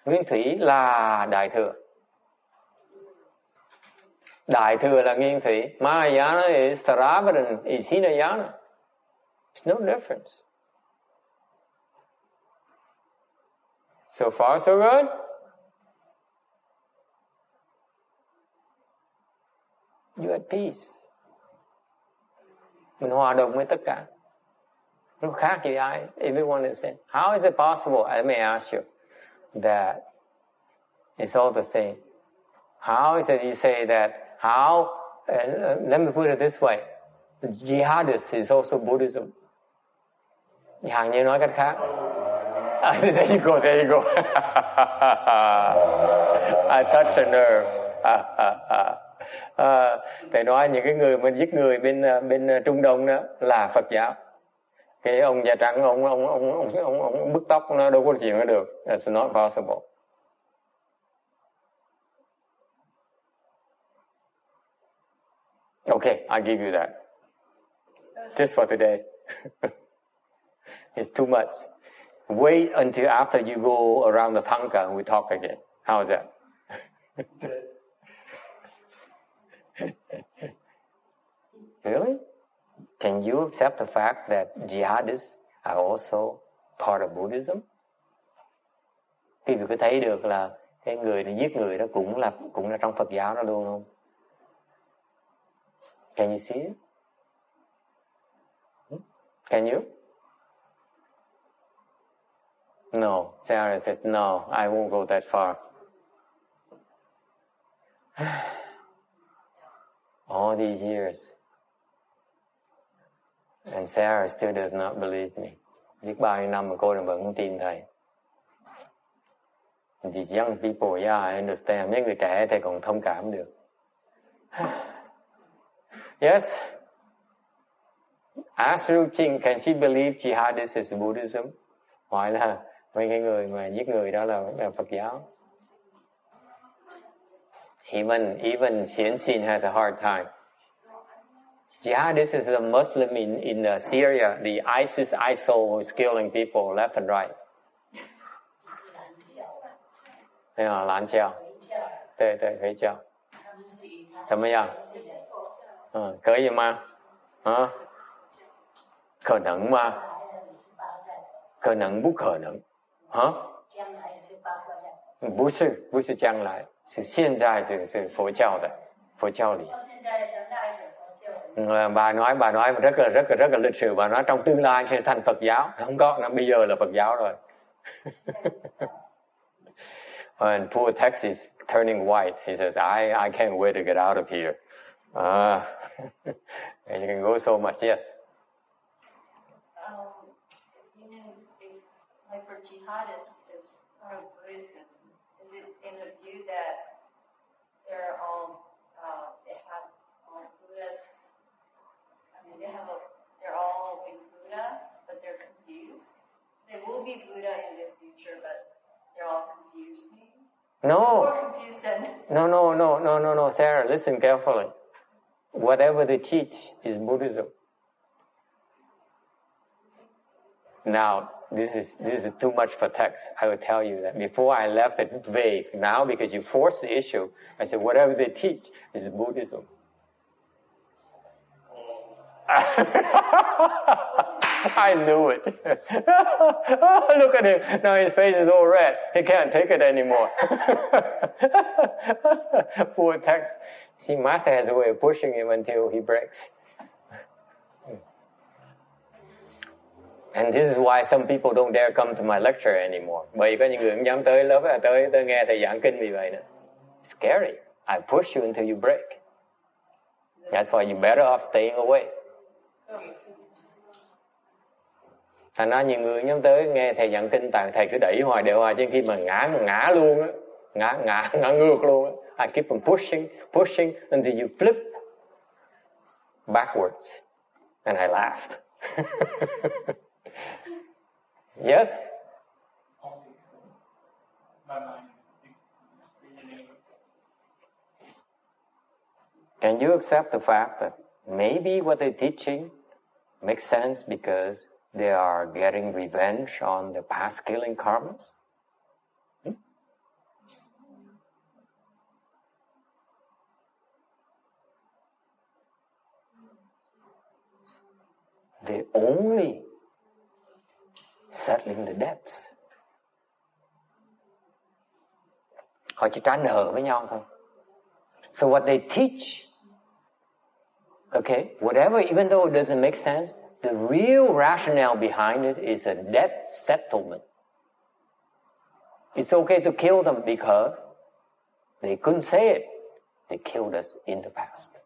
Nguyên thủy là Đại thừa. Đại thừa là nguyên thủy. Mahayana is Theravadan, is Hinayana. There's no difference. So far, so good. You at peace. Mình hòa đồng với tất cả. Nó khác gì ai? Everyone is saying, how is it possible? I may ask you that it's all the same. How is it you say that? How? Let me put it this way: jihadist is also Buddhism. Hàng như nói cách khác. There you go. There you go. I touched a nerve. Thầy nói những cái người mình giết người bên Trung Đông đó là Phật giáo. Cái ông da trắng ông bứt tóc nó đâu có chuyện đó được. That's not possible. Okay, I give you that. Just for today. It's too much. Wait until after you go around the Thangka and we talk again. How is that? Really? Can you accept the fact that jihadists are also part of Buddhism? Quý vị có thấy được là cái người này giết người đó cũng là trong Phật giáo đó luôn không? Can you see it? Can you? No. Sarah says, no, I won't go that far. All these years. And Sarah still does not believe me. Biết bao nhiêu năm mà cô vẫn không tin thầy. These young people, yeah, I understand. Mấy người trẻ thầy còn thông cảm được. Yes. Ask Ru Ching, can she believe jihadist is Buddhism? Hỏi là mấy cái người mà giết người đó là Phật giáo. Even Xian Xin has a hard time. Jihadist is a Muslim in Syria. The ISIL is killing people left and right. 蓝教，对，回教，怎么样？可以吗？可能吗？可能不可能？不是将来，是现在是佛教的，佛教里。Bà nói rất là lịch sự. Bà nói trong tương lai sẽ thành Phật giáo. Không có, nó bây giờ là Phật giáo rồi. And poor Tex is turning white. He says, I can't wait to get out of here. And you can go so much, yes. Like for jihadists is part of Buddhism. Is it in the view that they're all they have all Buddhas? I mean, they're all in Buddha, but they're confused. They will be Buddha in the future, but they're all confused. No. More confused than. No, Sarah, listen carefully. Whatever they teach is Buddhism. Now, this is too much for text. I will tell you that. Before I left it vague. Now, because you forced the issue, I said whatever they teach is Buddhism. I knew it. Look at him. Now his face is all red. He can't take it anymore. Poor Tex. See, Master has a way of pushing him until he breaks. And this is why some people don't dare come to my lecture anymore. Bởi có những người không dám tới lớp, tới nghe thầy giảng kinh vì vậy nữa. Scary. I push you until you break. That's why you're better off staying away. Thành ra nhiều người nhóm tới nghe thầy giảng kinh, thầy cứ đẩy hoài cho khi mà ngã luôn á, ngã ngược luôn á. I keep on pushing until you flip backwards, and I laughed. Yes. Can you accept the fact that maybe what they're teaching makes sense because they are getting revenge on the past killing karmas? They're only settling the debts. Họ chỉ trả nợ với nhau thôi. So what they teach, okay, whatever, even though it doesn't make sense, the real rationale behind it is a debt settlement. It's okay to kill them because they couldn't say it. They killed us in the past.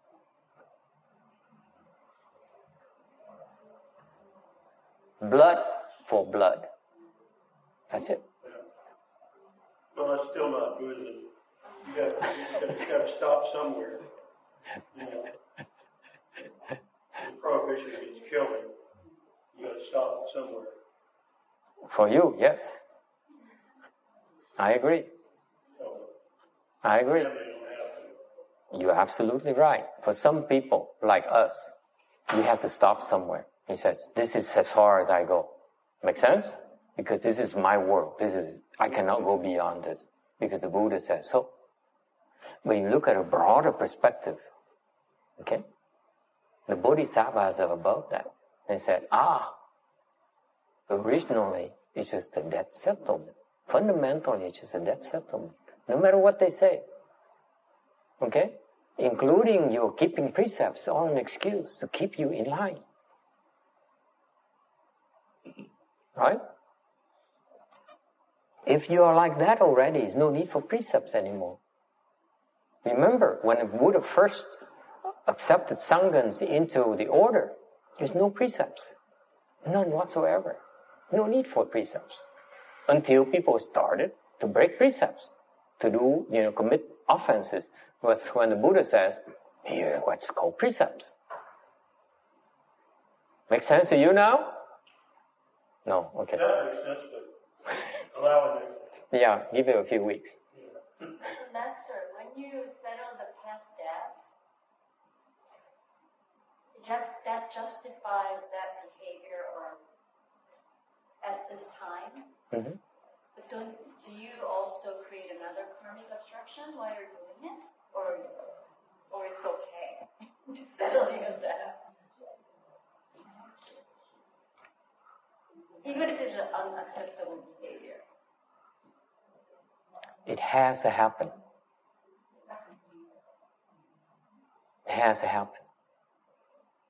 Blood for blood. That's it. Well, that's still not Buddhism. You got to stop somewhere. You know, the prohibition against killing, you got to stop it somewhere. For you, yes. I agree. I agree. You're absolutely right. For some people, like us, we have to stop somewhere. He says, this is as far as I go. Make sense? Because this is my world. I cannot go beyond this. Because the Buddha says so. When you look at a broader perspective, okay, the Bodhisattvas are above that. They said, originally it's just a debt settlement. Fundamentally it's just a debt settlement. No matter what they say. Okay? Including your keeping precepts are an excuse to keep you in line. Right? If you are like that already, there's no need for precepts anymore. Remember, when the Buddha first accepted Sanghas into the order, there's no precepts. None whatsoever. No need for precepts. Until people started to break precepts, to do, commit offenses. That's when the Buddha says, here, what's called precepts. Make sense to you now? No? Okay. That makes sense, but allowing it. Yeah, give it a few weeks. Master, when you settle the past debt, that justifies that behavior or at this time? Mm-hmm. But do you also create another karmic obstruction while you're doing it? Or it's okay? Settling of debt? Even if it's an unacceptable behavior. It has to happen. It has to happen.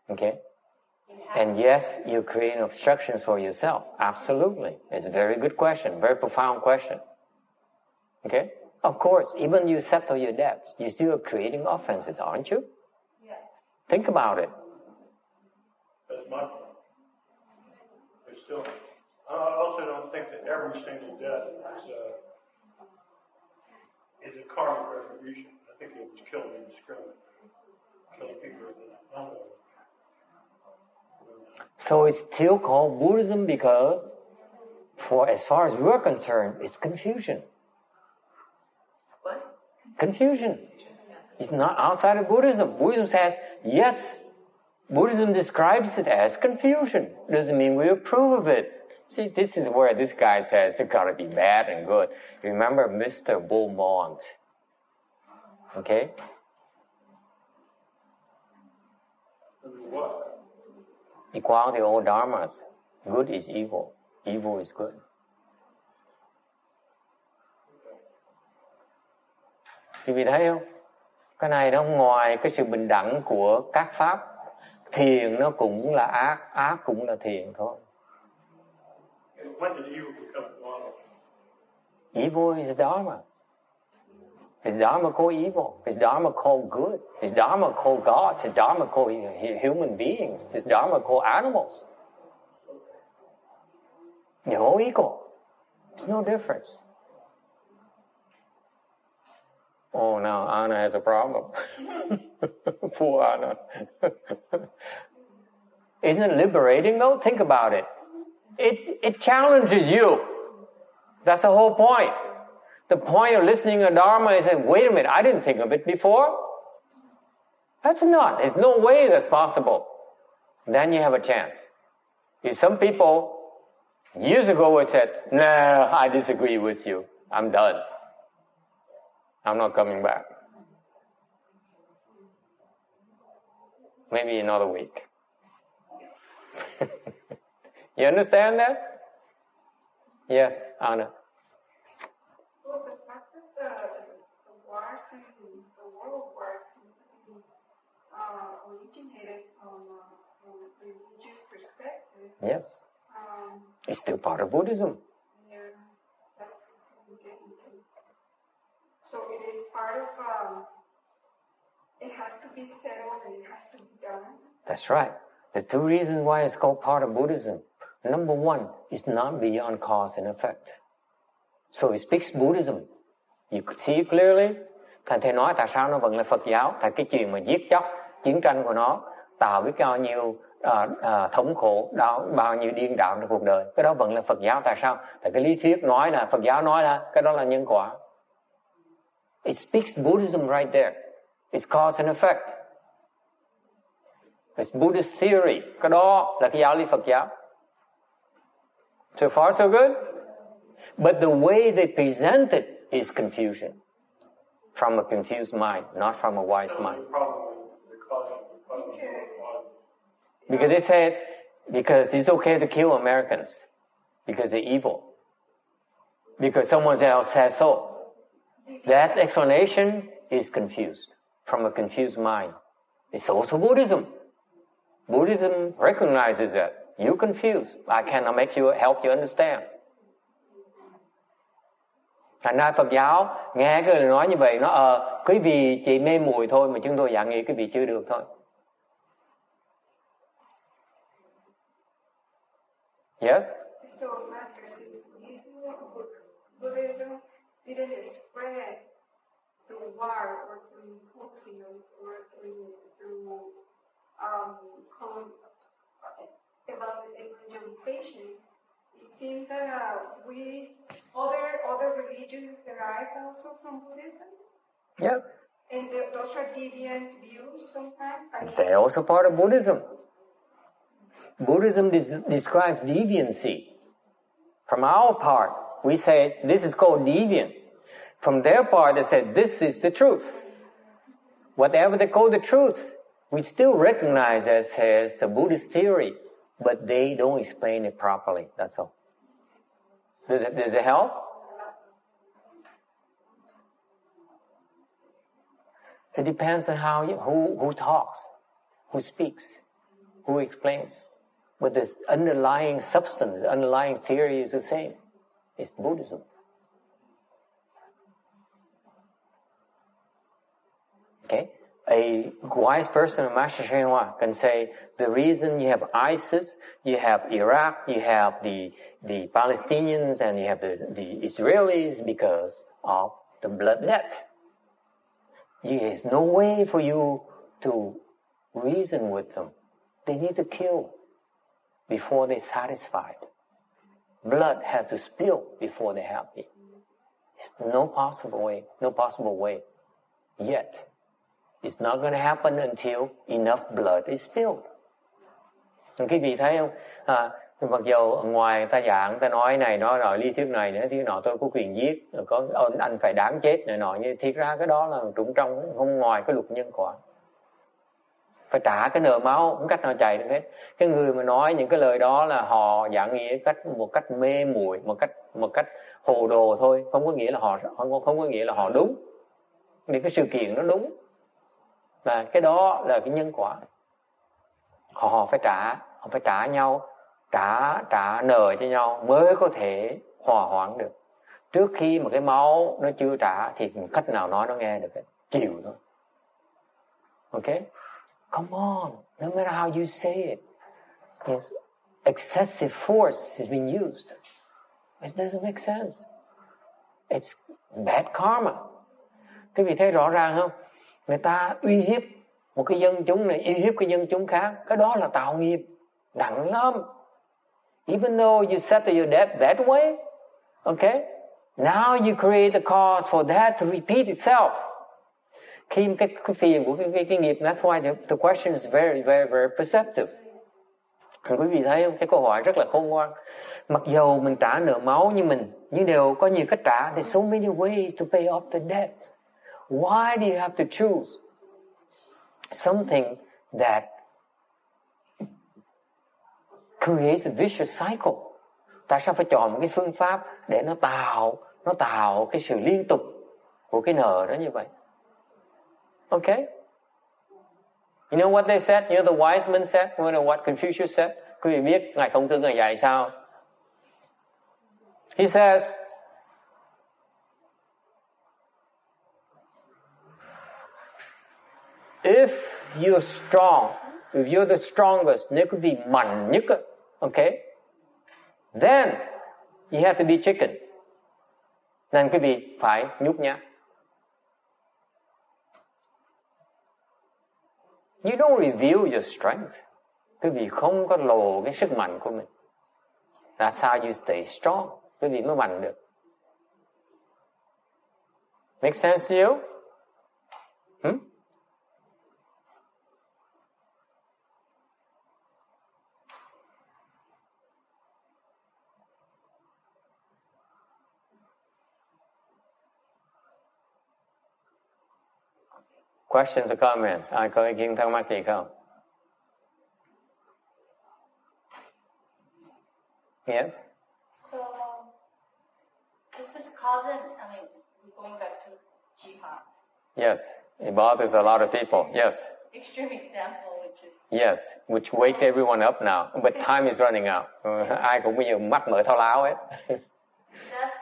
Okay? And yes, you're creating obstructions for yourself. Absolutely. It's a very good question, very profound question. Okay? Of course, even you settle your debts, you still are creating offenses, aren't you? Yes. Think about it. That's my point. But still, I also don't think that every single death is a karmic retribution. I think it was killing indiscriminately. Killing people that don't know. So it's still called Buddhism because, for as far as we're concerned, it's confusion. What? Confusion. It's not outside of Buddhism. Buddhism says, yes, Buddhism describes it as confusion. Doesn't mean we approve of it. See, this is where this guy says it's got to be bad and good. Remember Mr. Beaumont. Okay? What? Equality of all dharmas. Good is evil. Evil is good. Quý vị thấy không? Cái này nó ngoài cái sự bình đẳng của các pháp, thiền nó cũng là ác, ác cũng là thiền thôi. When did evil become dharma? Evil is dharma. Is dharma called evil? Is dharma called good? Is dharma called God? Is dharma called human beings? Is dharma called animals? They're all equal. There's no difference. Oh, now Anna has a problem. Poor Anna. Isn't it liberating though? Think about it. It challenges you. That's the whole point. The point of listening to Dharma is that, wait a minute, I didn't think of it before. There's no way that's possible. Then you have a chance. If some people years ago would said, no, I disagree with you. I'm done. I'm not coming back. Maybe another week. You understand that? Yes, Anna. Well, the fact that the wars and the world wars seem to be originated from a religious perspective. Yes. It's still part of Buddhism. Yeah, that's what we get into. So it is part of, it has to be settled and it has to be done. That's right. The two reasons why it's called part of Buddhism. Number one, it's not beyond cause and effect. So it speaks Buddhism. You see it clearly. Thành thầy nói tại sao nó vẫn là Phật giáo. Tại cái chuyện mà giết chóc, chiến tranh của nó tạo biết bao nhiêu thống khổ, bao nhiêu điên đạo trong cuộc đời. Cái đó vẫn là Phật giáo. Tại sao? Tại cái lý thuyết nói là, Phật giáo nói là cái đó là nhân quả. It speaks Buddhism right there. It's cause and effect. It's Buddhist theory. Cái đó là cái giáo lý Phật giáo. So far so good? But the way they present it is confusion. From a confused mind, not from a wise mind. Because they said, because it's okay to kill Americans. Because they're evil. Because someone else says so. That explanation is confused. From a confused mind. It's also Buddhism. Buddhism recognizes that. You're confused. I cannot help you understand. Thành ra Phật giáo nghe cái lời nói như vậy, nó quý vị chỉ mê muội thôi, mà chúng tôi dạng nghĩ quý vị chưa được thôi. Yes? So, Master, since Buddhism didn't spread through war or through imposing or through evangelization, it seems that other religions derive also from Buddhism. Yes. And those are deviant views sometimes. They're also part of Buddhism. Buddhism describes deviancy. From our part, we say this is called deviant. From their part, they say this is the truth. Whatever they call the truth, we still recognize as the Buddhist theory, but they don't explain it properly. That's all. Does it help? It depends on who talks, who speaks, who explains. But the underlying substance, the underlying theory is the same. It's Buddhism. Okay? A wise person, Master Shenhua, can say the reason you have ISIS, you have Iraq, you have the Palestinians, and you have the Israelis because of the blood debt. There is no way for you to reason with them. They need to kill before they're satisfied. Blood has to spill before they're happy. There's no possible way yet. It's not going to happen until enough blood is spilled. Quý vị thấy không? Mặc dù ở ngoài người ta giảng, người ta nói này, nói rồi, lý thuyết này, nữa, thứ nọ tôi có quyền giết, có anh phải đáng chết, này nọ, như thiệt ra cái đó là trụng trong, không ngoài cái luật nhân quả. Phải trả cái nợ máu, không cách nào chạy được hết. Cái người mà nói những cái lời đó là họ giảng nghĩa một cách mê muội, một cách hồ đồ thôi, không có nghĩa là họ đúng. Vì cái sự kiện nó đúng. Là cái đó là cái nhân quả. Họ phải trả nhau, trả nợ cho nhau mới có thể hòa hoãn được. Trước khi mà cái máu nó chưa trả thì cách nào nói nó nghe được hết, chịu thôi. Okay? Come on, no matter how you say it. Yes. excessive force is being used. It doesn't make sense. It's bad karma. Quý vị thấy rõ ràng không? Người ta uy hiếp một cái dân chúng này, uy hiếp cái dân chúng khác. Cái đó là tạo nghiệp nặng lắm. Even though you settle your debt that way, okay? Now you create the cause for that to repeat itself. Khi cái phiền của cái nghiệp, that's why the question is very, very, very perceptive. Quý vị thấy không? Cái câu hỏi rất là khôn ngoan. Mặc dầu mình trả nợ máu nhưng đều có nhiều cách trả. There's so many ways to pay off the debts. Why do you have to choose something that creates a vicious cycle? Tại sao phải chọn một cái phương pháp để nó tạo cái sự liên tục của cái nợ đó như vậy? Okay? You know what they said? You know the wise men said? You know what Confucius said? Quý vị biết Ngài Khổng Tử Ngài dạy sao? He says, if you're strong, if you're the strongest, nếu quý vị mạnh nhất, okay, then you have to be chicken. Nên quý vị phải nhút nhát. You don't reveal your strength. Quý vị không có lộ cái sức mạnh của mình. That's how you stay strong. Quý vị mới mạnh được. Make sense to you? Questions or comments? Ai có ý kiến thắc mắc gì không? Yes? So, this is causing, going back to jihad. Yes, it bothers a lot of people. Yes. Extreme example, which is... Yes, which wake everyone up now. But time is running out. Ai cũng bây giờ mắt mở thao láo hết.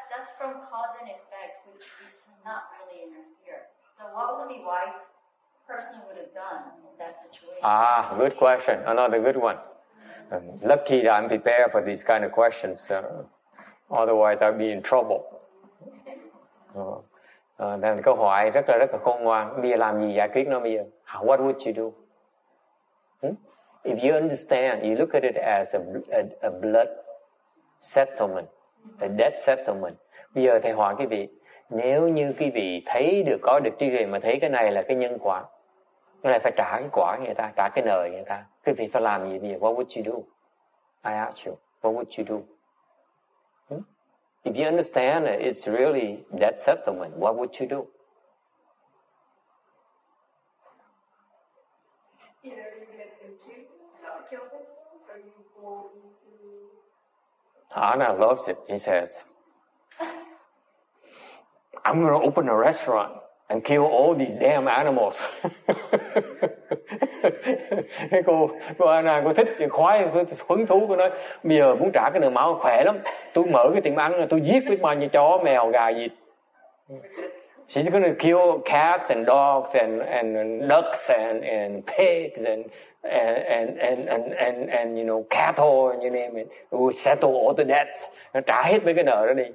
That's from cause and effect, which we cannot really interfere. So what would be wise person would have done in that situation? Good question. Another good one. Lucky that I'm prepared for these kind of questions. Otherwise, I'll be in trouble. Nên câu hỏi rất là khôn ngoan. Bây giờ làm gì giải quyết nó bây giờ? What would you do? If you understand, you look at it as a blood settlement, a debt settlement. Bây giờ thầy hỏi quý vị, nếu như quý vị có được trí huệ mà thấy cái này là cái nhân quả, cái này phải trả cái quả người ta, trả cái nợ người ta, quý vị phải làm gì bây giờ? What would you do? I ask you, what would you do? If you understand it, it's really debt settlement, what would you do? Either you let them kill themselves, or you go into... Anna loves it. He says, I'm going to open a restaurant and kill all these damn animals. Cô Anna, cô thích, khoái, hứng thú. Cô nói, bây giờ muốn trả cái nợ máu khỏe lắm. Tôi mở cái tiệm ăn, tôi giết biết bao nhiêu chó, mèo, gà, vịt. She's going to kill cats and dogs and ducks and pigs and you know, cattle and you name it. We will settle all the debts. Nó trả hết mấy cái nợ đó đi.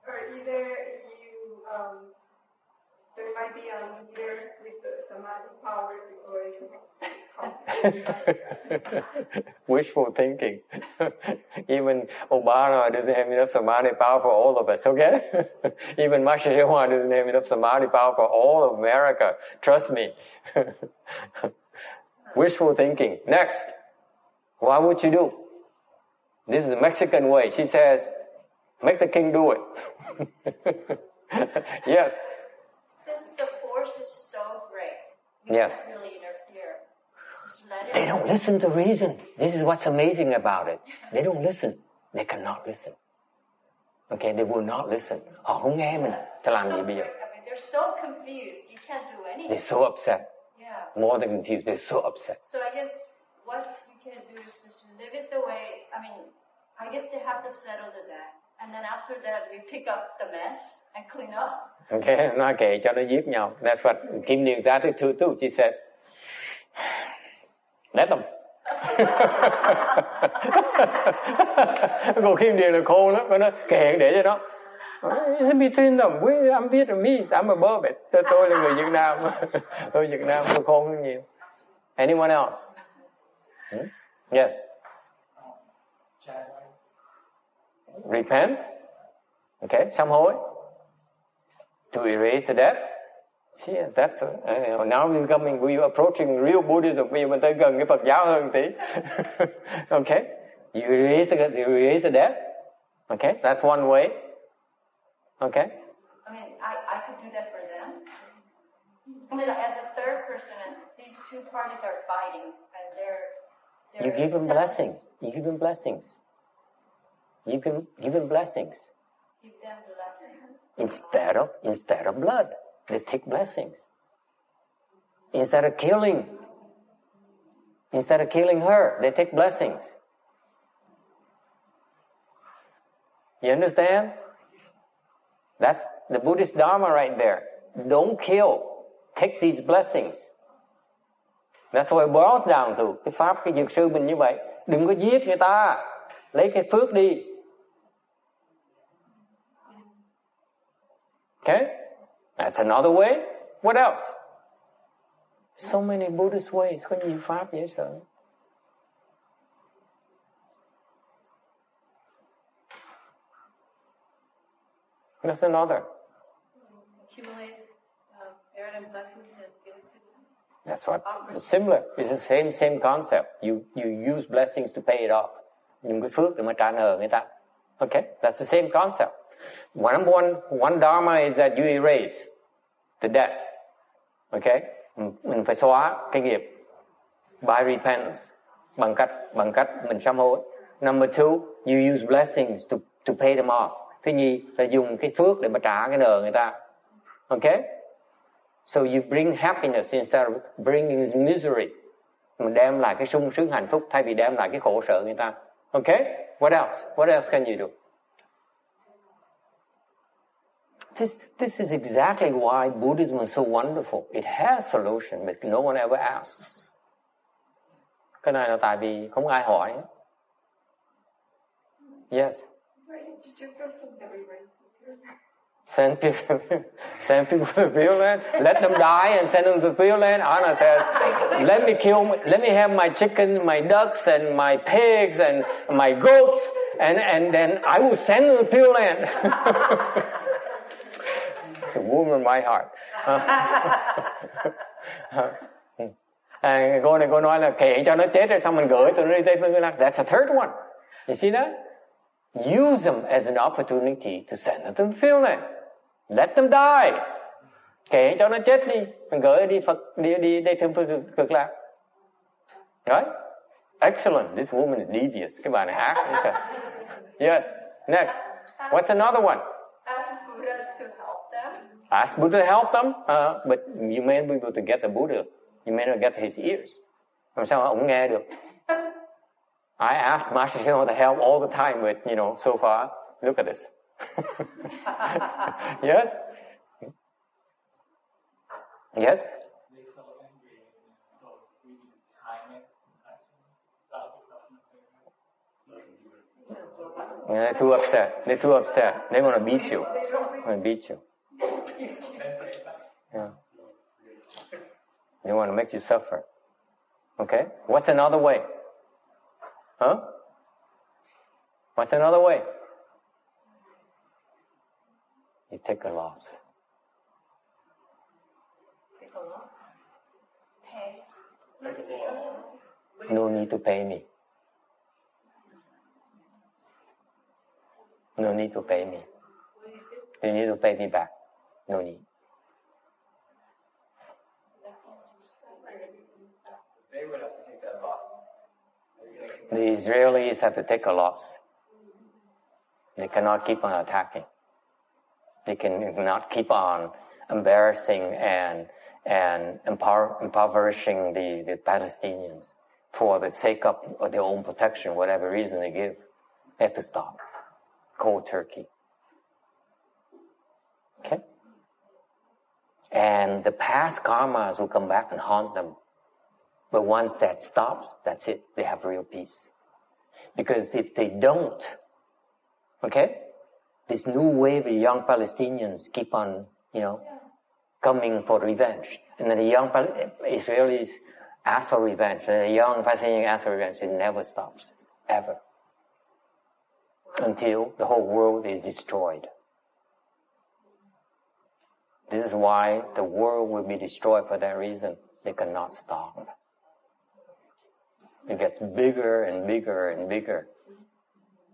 Or either you, there might be a leader with the samadhi power to go Wishful thinking. Even Obama doesn't have enough samadhi power for all of us, okay? Even Mashiwa doesn't have enough samadhi power for all of America. Trust me. Wishful thinking. Next. What would you do? This is a Mexican way. She says, make the king do it. Yes. Since the force is so great, we Yes. can't really interfere. Just let it They don't listen to reason. This is what's amazing about it. They don't listen. They cannot listen. Okay, they will not listen. Họ không nghe mình. Thì làm gì bây giờ? They're so confused, you can't do anything. They're so upset. Yeah. More than confused. They're so upset. So I guess what we can do is just live it the way, I guess they have to settle the debt. And then after that, we pick up the mess and clean up. Okay, nói kệ cho nó giết nhau. That's what Kim Niên Giá thứ two, she says. Let them. Còn Kim Điền là khôn lắm, nó kệ để cho nó. It's between them. I'm Vietnamese. I'm above it. Tôi là người Việt Nam. Tôi Việt Nam, tôi khôn hơn nhiều. Anyone else? Yes. Repent. Okay, sám hối. To erase the debt. See, that's now we're approaching real Buddhism. Bây giờ mình tới gần cái Phật giáo hơn tí. Okay, you erase the debt. Okay, that's one way. Okay. I mean, I could do that for them. I mean, as a third person, these two parties are fighting, and they're You give them blessings. You give them blessings. You can give them blessings. Give them blessings. Instead of blood, they take blessings. Instead of killing her, they take blessings. You understand? That's the Buddhist Dharma right there. Don't kill. Take these blessings. That's what it boils down to. Cái pháp, cái dược sư mình như vậy. Đừng có giết người ta. Lấy cái phước đi. Okay? That's another way. What else? So many Buddhist ways. Có nhiều pháp dễ sợ. That's another. Accumulate merit and blessings and give it to them. That's what. It's similar. It's the same concept. You use blessings to pay it off. Dùng cái phước để mà trả nợ người ta. Okay? That's the same concept. One dharma is that you erase the debt. Okay? Mình phải xóa cái nghiệp by repentance. Bằng cách mình sám hối. Number two, you use blessings to pay them off. Thứ nhì là dùng cái phước để mà trả cái nợ người ta. Okay? So you bring happiness instead of bringing misery. Mình đem lại cái sung sướng hạnh phúc thay vì đem lại cái khổ sở người ta. Okay? What else? What else can you do? This is exactly why Buddhism is so wonderful. It has solution, but no one ever asks. Cái này là tại vì không ai hỏi. Yes. Send people to the Pure Land. Let them die and send them to the Pure Land. Anna says, let me have my chickens, my ducks, and my pigs, and my goats, and then I will send them to the Pure Land. It's a warm in my heart. Cô này cô nói là kệ cho nó chết rồi xong mình gửi tụi nó đi tới Pure Land. That's a third one. You see that? Use them as an opportunity to send them to the Pure Land. Let them die. Kể cho nó chết đi. Mình gửi đi Phật, đi thêm cực lạc. Right? Excellent. This woman is devious. Cái bà này ác. Yes. Next. What's another one? Ask Buddha to help them. Ask Buddha to help them. But you may be able to get the Buddha. You may not get his ears. Làm sao ông nghe được? I asked Master Shinho to help all the time, but so far, look at this. Yes? Yes? They're so angry, so we use kindness, compassion. They're too upset. They want to beat you. Yeah. They want to make you suffer. Okay? What's another way? Huh? What's another way? You take a loss. Take a loss. Pay. No need to pay me. No need to pay me. You need to pay me back. No need. They would have to take that loss. The Israelis have to take a loss. They cannot keep on attacking. They cannot keep on embarrassing and impoverishing the Palestinians for the sake of their own protection, whatever reason they give. They have to stop. Cold turkey. Okay? And the past karmas will come back and haunt them. But once that stops, that's it. They have real peace. Because if they don't, okay, this new wave of young Palestinians keep on, coming for revenge. And then the young Israelis ask for revenge. And the young Palestinians ask for revenge. It never stops. Ever. Until the whole world is destroyed. This is why the world will be destroyed for that reason. They cannot stop. It gets bigger and bigger and bigger.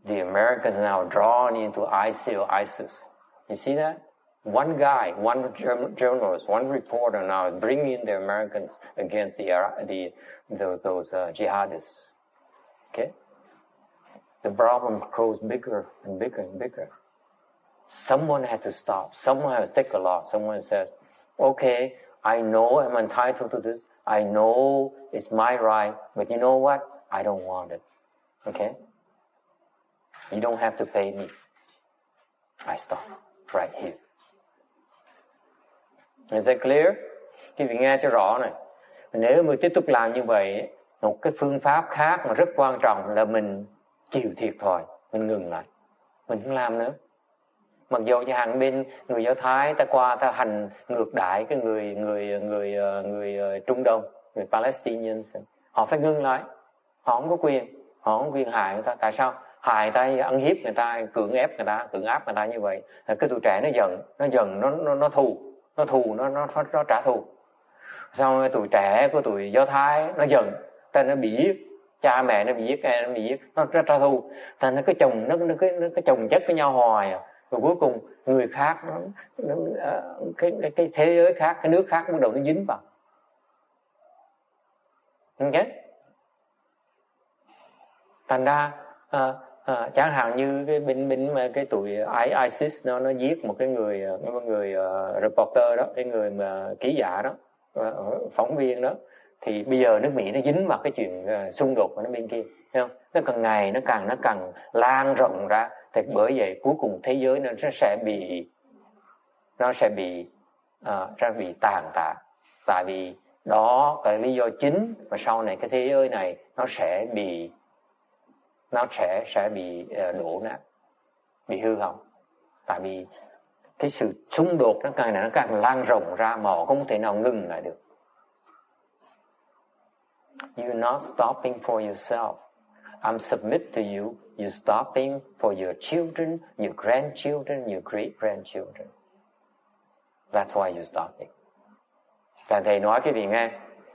The Americans are now drawn into ISIS. You see that? One guy, one journalist, one reporter now bringing the Americans against those jihadists. Okay? The problem grows bigger and bigger and bigger. Someone had to stop. Someone has to take a loss. Someone says, okay, I know I'm entitled to this. I know it's my right. But you know what? I don't want it. Okay? You don't have to pay me. I stop right here. Is that clear? Quý vị nghe cho rõ này. Nếu mà tiếp tục làm như vậy, một cái phương pháp khác mà rất quan trọng là mình chịu thiệt thòi, mình ngừng lại. Mình không làm nữa. Mặc dù như hàng bên người Do Thái ta qua ta hành ngược đãi cái người Trung Đông, người Palestinians, họ phải ngưng lại. Họ không có quyền hại người ta. Tại sao? Hại ta, ăn hiếp người ta, cưỡng áp người ta như vậy. Cái tụi trẻ nó thù, nó trả thù. Xong cái tụi trẻ của tụi Do Thái nó giận, nó bị giết, cha mẹ nó bị giết, nó bị giết, nó trả thù. Thành nó cứ chồng chất với nhau hoài à. Rồi cuối cùng người khác cái thế giới khác, cái nước khác bắt đầu nó dính vào. Ok? Thành ra chẳng hạn như cái bên cái tụi ISIS nó giết một cái người reporter đó, cái người mà ký giả đó, phóng viên đó, thì bây giờ nước Mỹ nó dính vào cái chuyện xung đột ở bên kia, thấy không? Nó càng ngày nó càng lan rộng ra, thì bởi vậy cuối cùng thế giới nó sẽ bị tàn tạ. Tại vì đó là lý do chính mà sau này cái thế giới này nó sẽ bị đổ nát, bị hư hỏng. Tại vì cái sự xung đột nó càng lan rộng ra mà họ không thể nào ngừng lại được. You're not stopping for yourself. I'm submit to you. You're stopping for your children, your grandchildren, your great-grandchildren. That's why you're stopping. Và thầy nói quý vị nghe,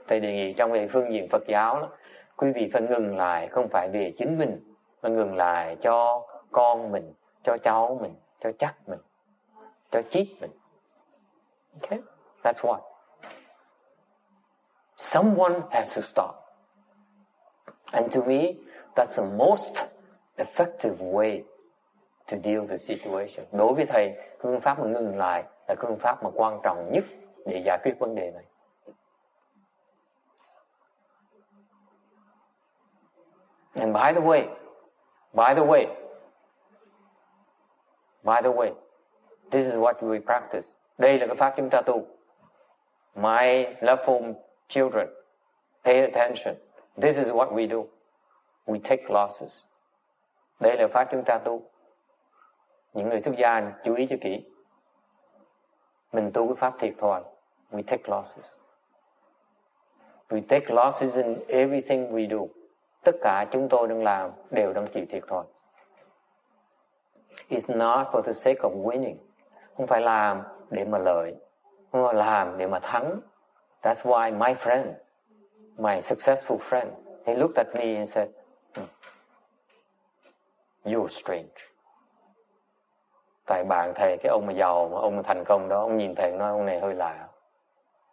thầy đề nghị trong cái phương diện Phật giáo đó, quý vị phải ngừng lại, không phải về chính mình, mà ngừng lại cho con mình, cho cháu mình, cho chắc mình, cho chít mình. Okay? That's why. Someone has to stop. And to me, that's the most effective way to deal with the situation. Đối với thầy, phương pháp mà ngừng lại là phương pháp mà quan trọng nhất để giải quyết vấn đề này. And by the way, this is what we practice. Đây là cái pháp chúng ta tu. My love for children, pay attention. This is what we do. We take losses. Đây là pháp chúng ta tu. Những người xuất gia chú ý cho kỹ. Mình tu cái pháp thiệt thòi. We take losses. We take losses in everything we do. Tất cả chúng tôi đang làm đều đang chịu thiệt thòi. It's not for the sake of winning. Không phải làm để mà lợi, không phải làm để mà thắng. That's why my friend, my successful friend, he looked at me and said, "You're strange." Tại bạn thầy, cái ông mà giàu, mà ông thành công đó, ông nhìn thầy nói ông này hơi lạ.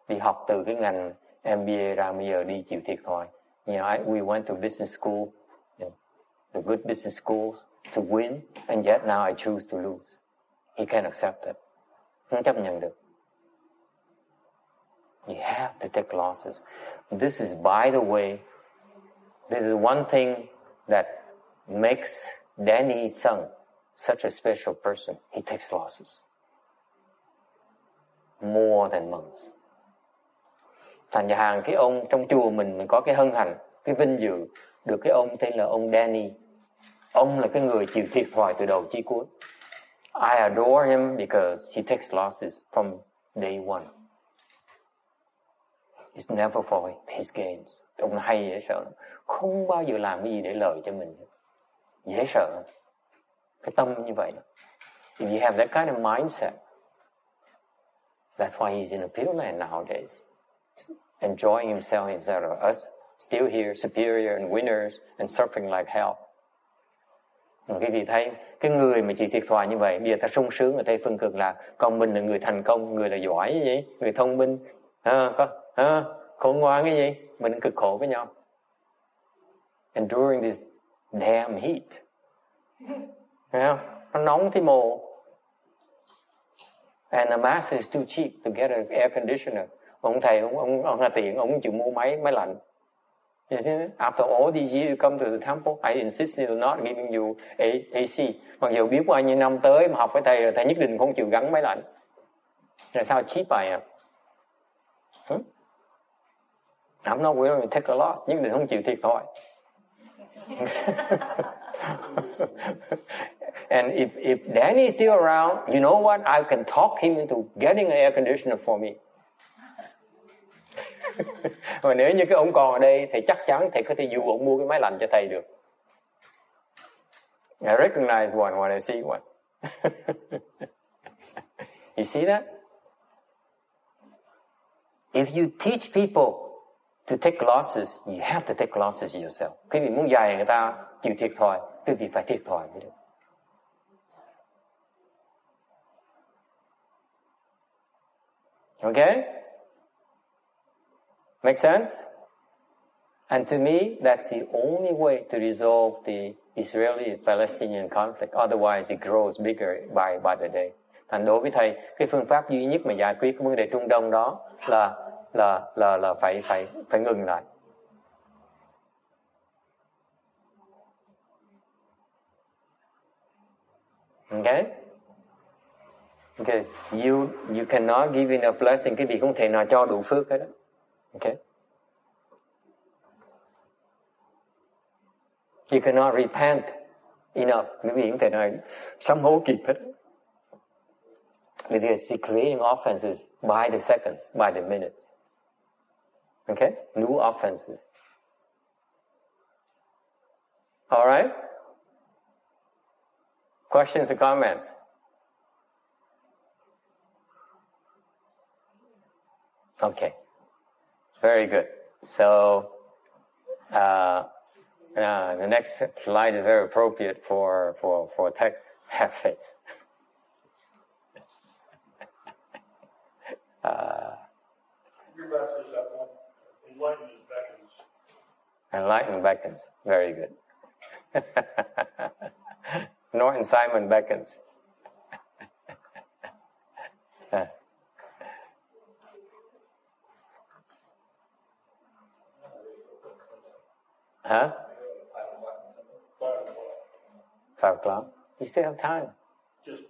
Đi học từ cái ngành MBA ra bây giờ đi chịu thiệt thòi. We went to business school, the good business schools, to win, and yet now I choose to lose. He can't accept it. Không chấp nhận được. You have to take losses. This is, by the way, this is one thing that makes Danny Sung such a special person. He takes losses. More than months. Thành nhà hàng cái ông trong chùa mình có cái hân hạnh, cái vinh dự được cái ông tên là ông Danny. Ông là cái người chịu thiệt thòi từ đầu chí cuối. I adore him because he takes losses from day one. It's never for his gains. Ông hay dễ sợ, không bao giờ làm cái gì để lợi cho mình. Dễ sợ. Cái tâm như vậy. If you have that kind of mindset, that's why he's in the Pure Land nowadays. Enjoying himself instead of us, still here, superior and winners, and suffering like hell. Quý vị thấy, cái người mà chịu thiệt thòi như vậy, bây giờ ta sung sướng ở đây phân cực là, còn mình là người thành công, người là giỏi cái gì, người thông minh, khôn ngoan cái gì, mình cực khổ với nhau. Enduring this damn heat. Thấy không? Nó nóng thì mồ. And the master is too cheap to get an air conditioner. Ông thầy, ông là tiền, ông chịu mua máy lạnh. After all these years you come to the temple, I insist on not giving you AC. Mặc dù biết bao nhiêu năm tới mà học với thầy, thầy nhất định không chịu gắn máy lạnh. Là sao cheap I am? I'm not willing to take a loss. Nhất định không chịu thiệt thòi. And if Danny is still around, you know what? I can talk him into getting an air conditioner for me. Và nếu như cái ông còn ở đây thì chắc chắn thầy có thể dụ ông mua cái máy lạnh cho thầy được. I recognize one when I see one. You see that? If you teach people to take losses, you have to take losses yourself. Quý vị muốn dạy người ta chịu thiệt thòi, quý vị phải thiệt thòi mới được. Okay? Make sense? And to me, that's the only way to resolve the Israeli-Palestinian conflict. Otherwise, it grows bigger by the day. Thành đối với thầy, cái phương pháp duy nhất mà giải quyết cái vấn đề Trung Đông đó là phải ngừng lại. Okay? Because you cannot give enough blessing. Cái vị không thể nào cho đủ phước hết đó. Okay? You cannot repent enough. Quý vị không thể nào sám hối kịp hết. Because you're creating offenses by the seconds, by the minutes. Okay? New offenses. All right? Questions or comments? Okay. Very good. So, the next slide is very appropriate for text. Have faith. Your verse is that one. Enlightenment beckons. Enlightenment beckons. Very good. Norton Simon beckons. Huh? 5 o'clock. You still have time. Just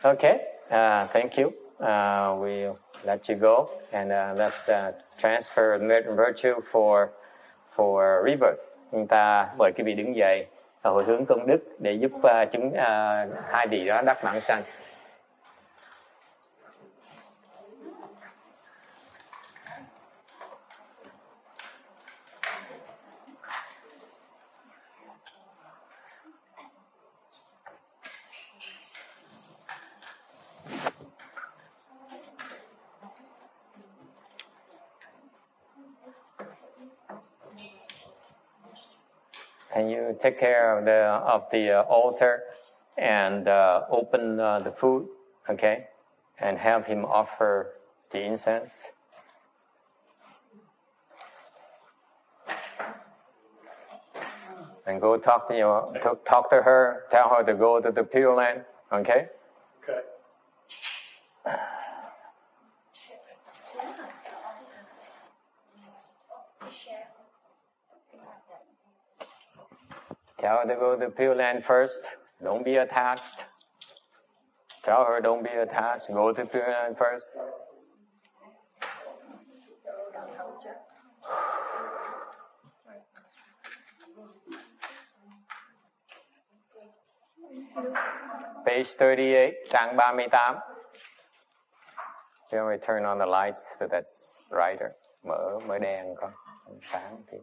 Okay. Thank you. We'll let you go, and let's transfer merit and virtue for rebirth. Chúng ta mời quý vị đứng dậy hồi hướng công đức để giúp chúng hai vị đó đắc vãng sanh. Can you take care of the altar and open the food, okay, and have him offer the incense? And go talk to her. Tell her to go to the Pure Land, okay? okay. Tell her to go to the Pure Land first. Don't be attached. Tell her don't be attached. Go to Pure first. Page 38, trang 38. Then we turn on the lights so that's brighter. Mở đèn con, sáng thì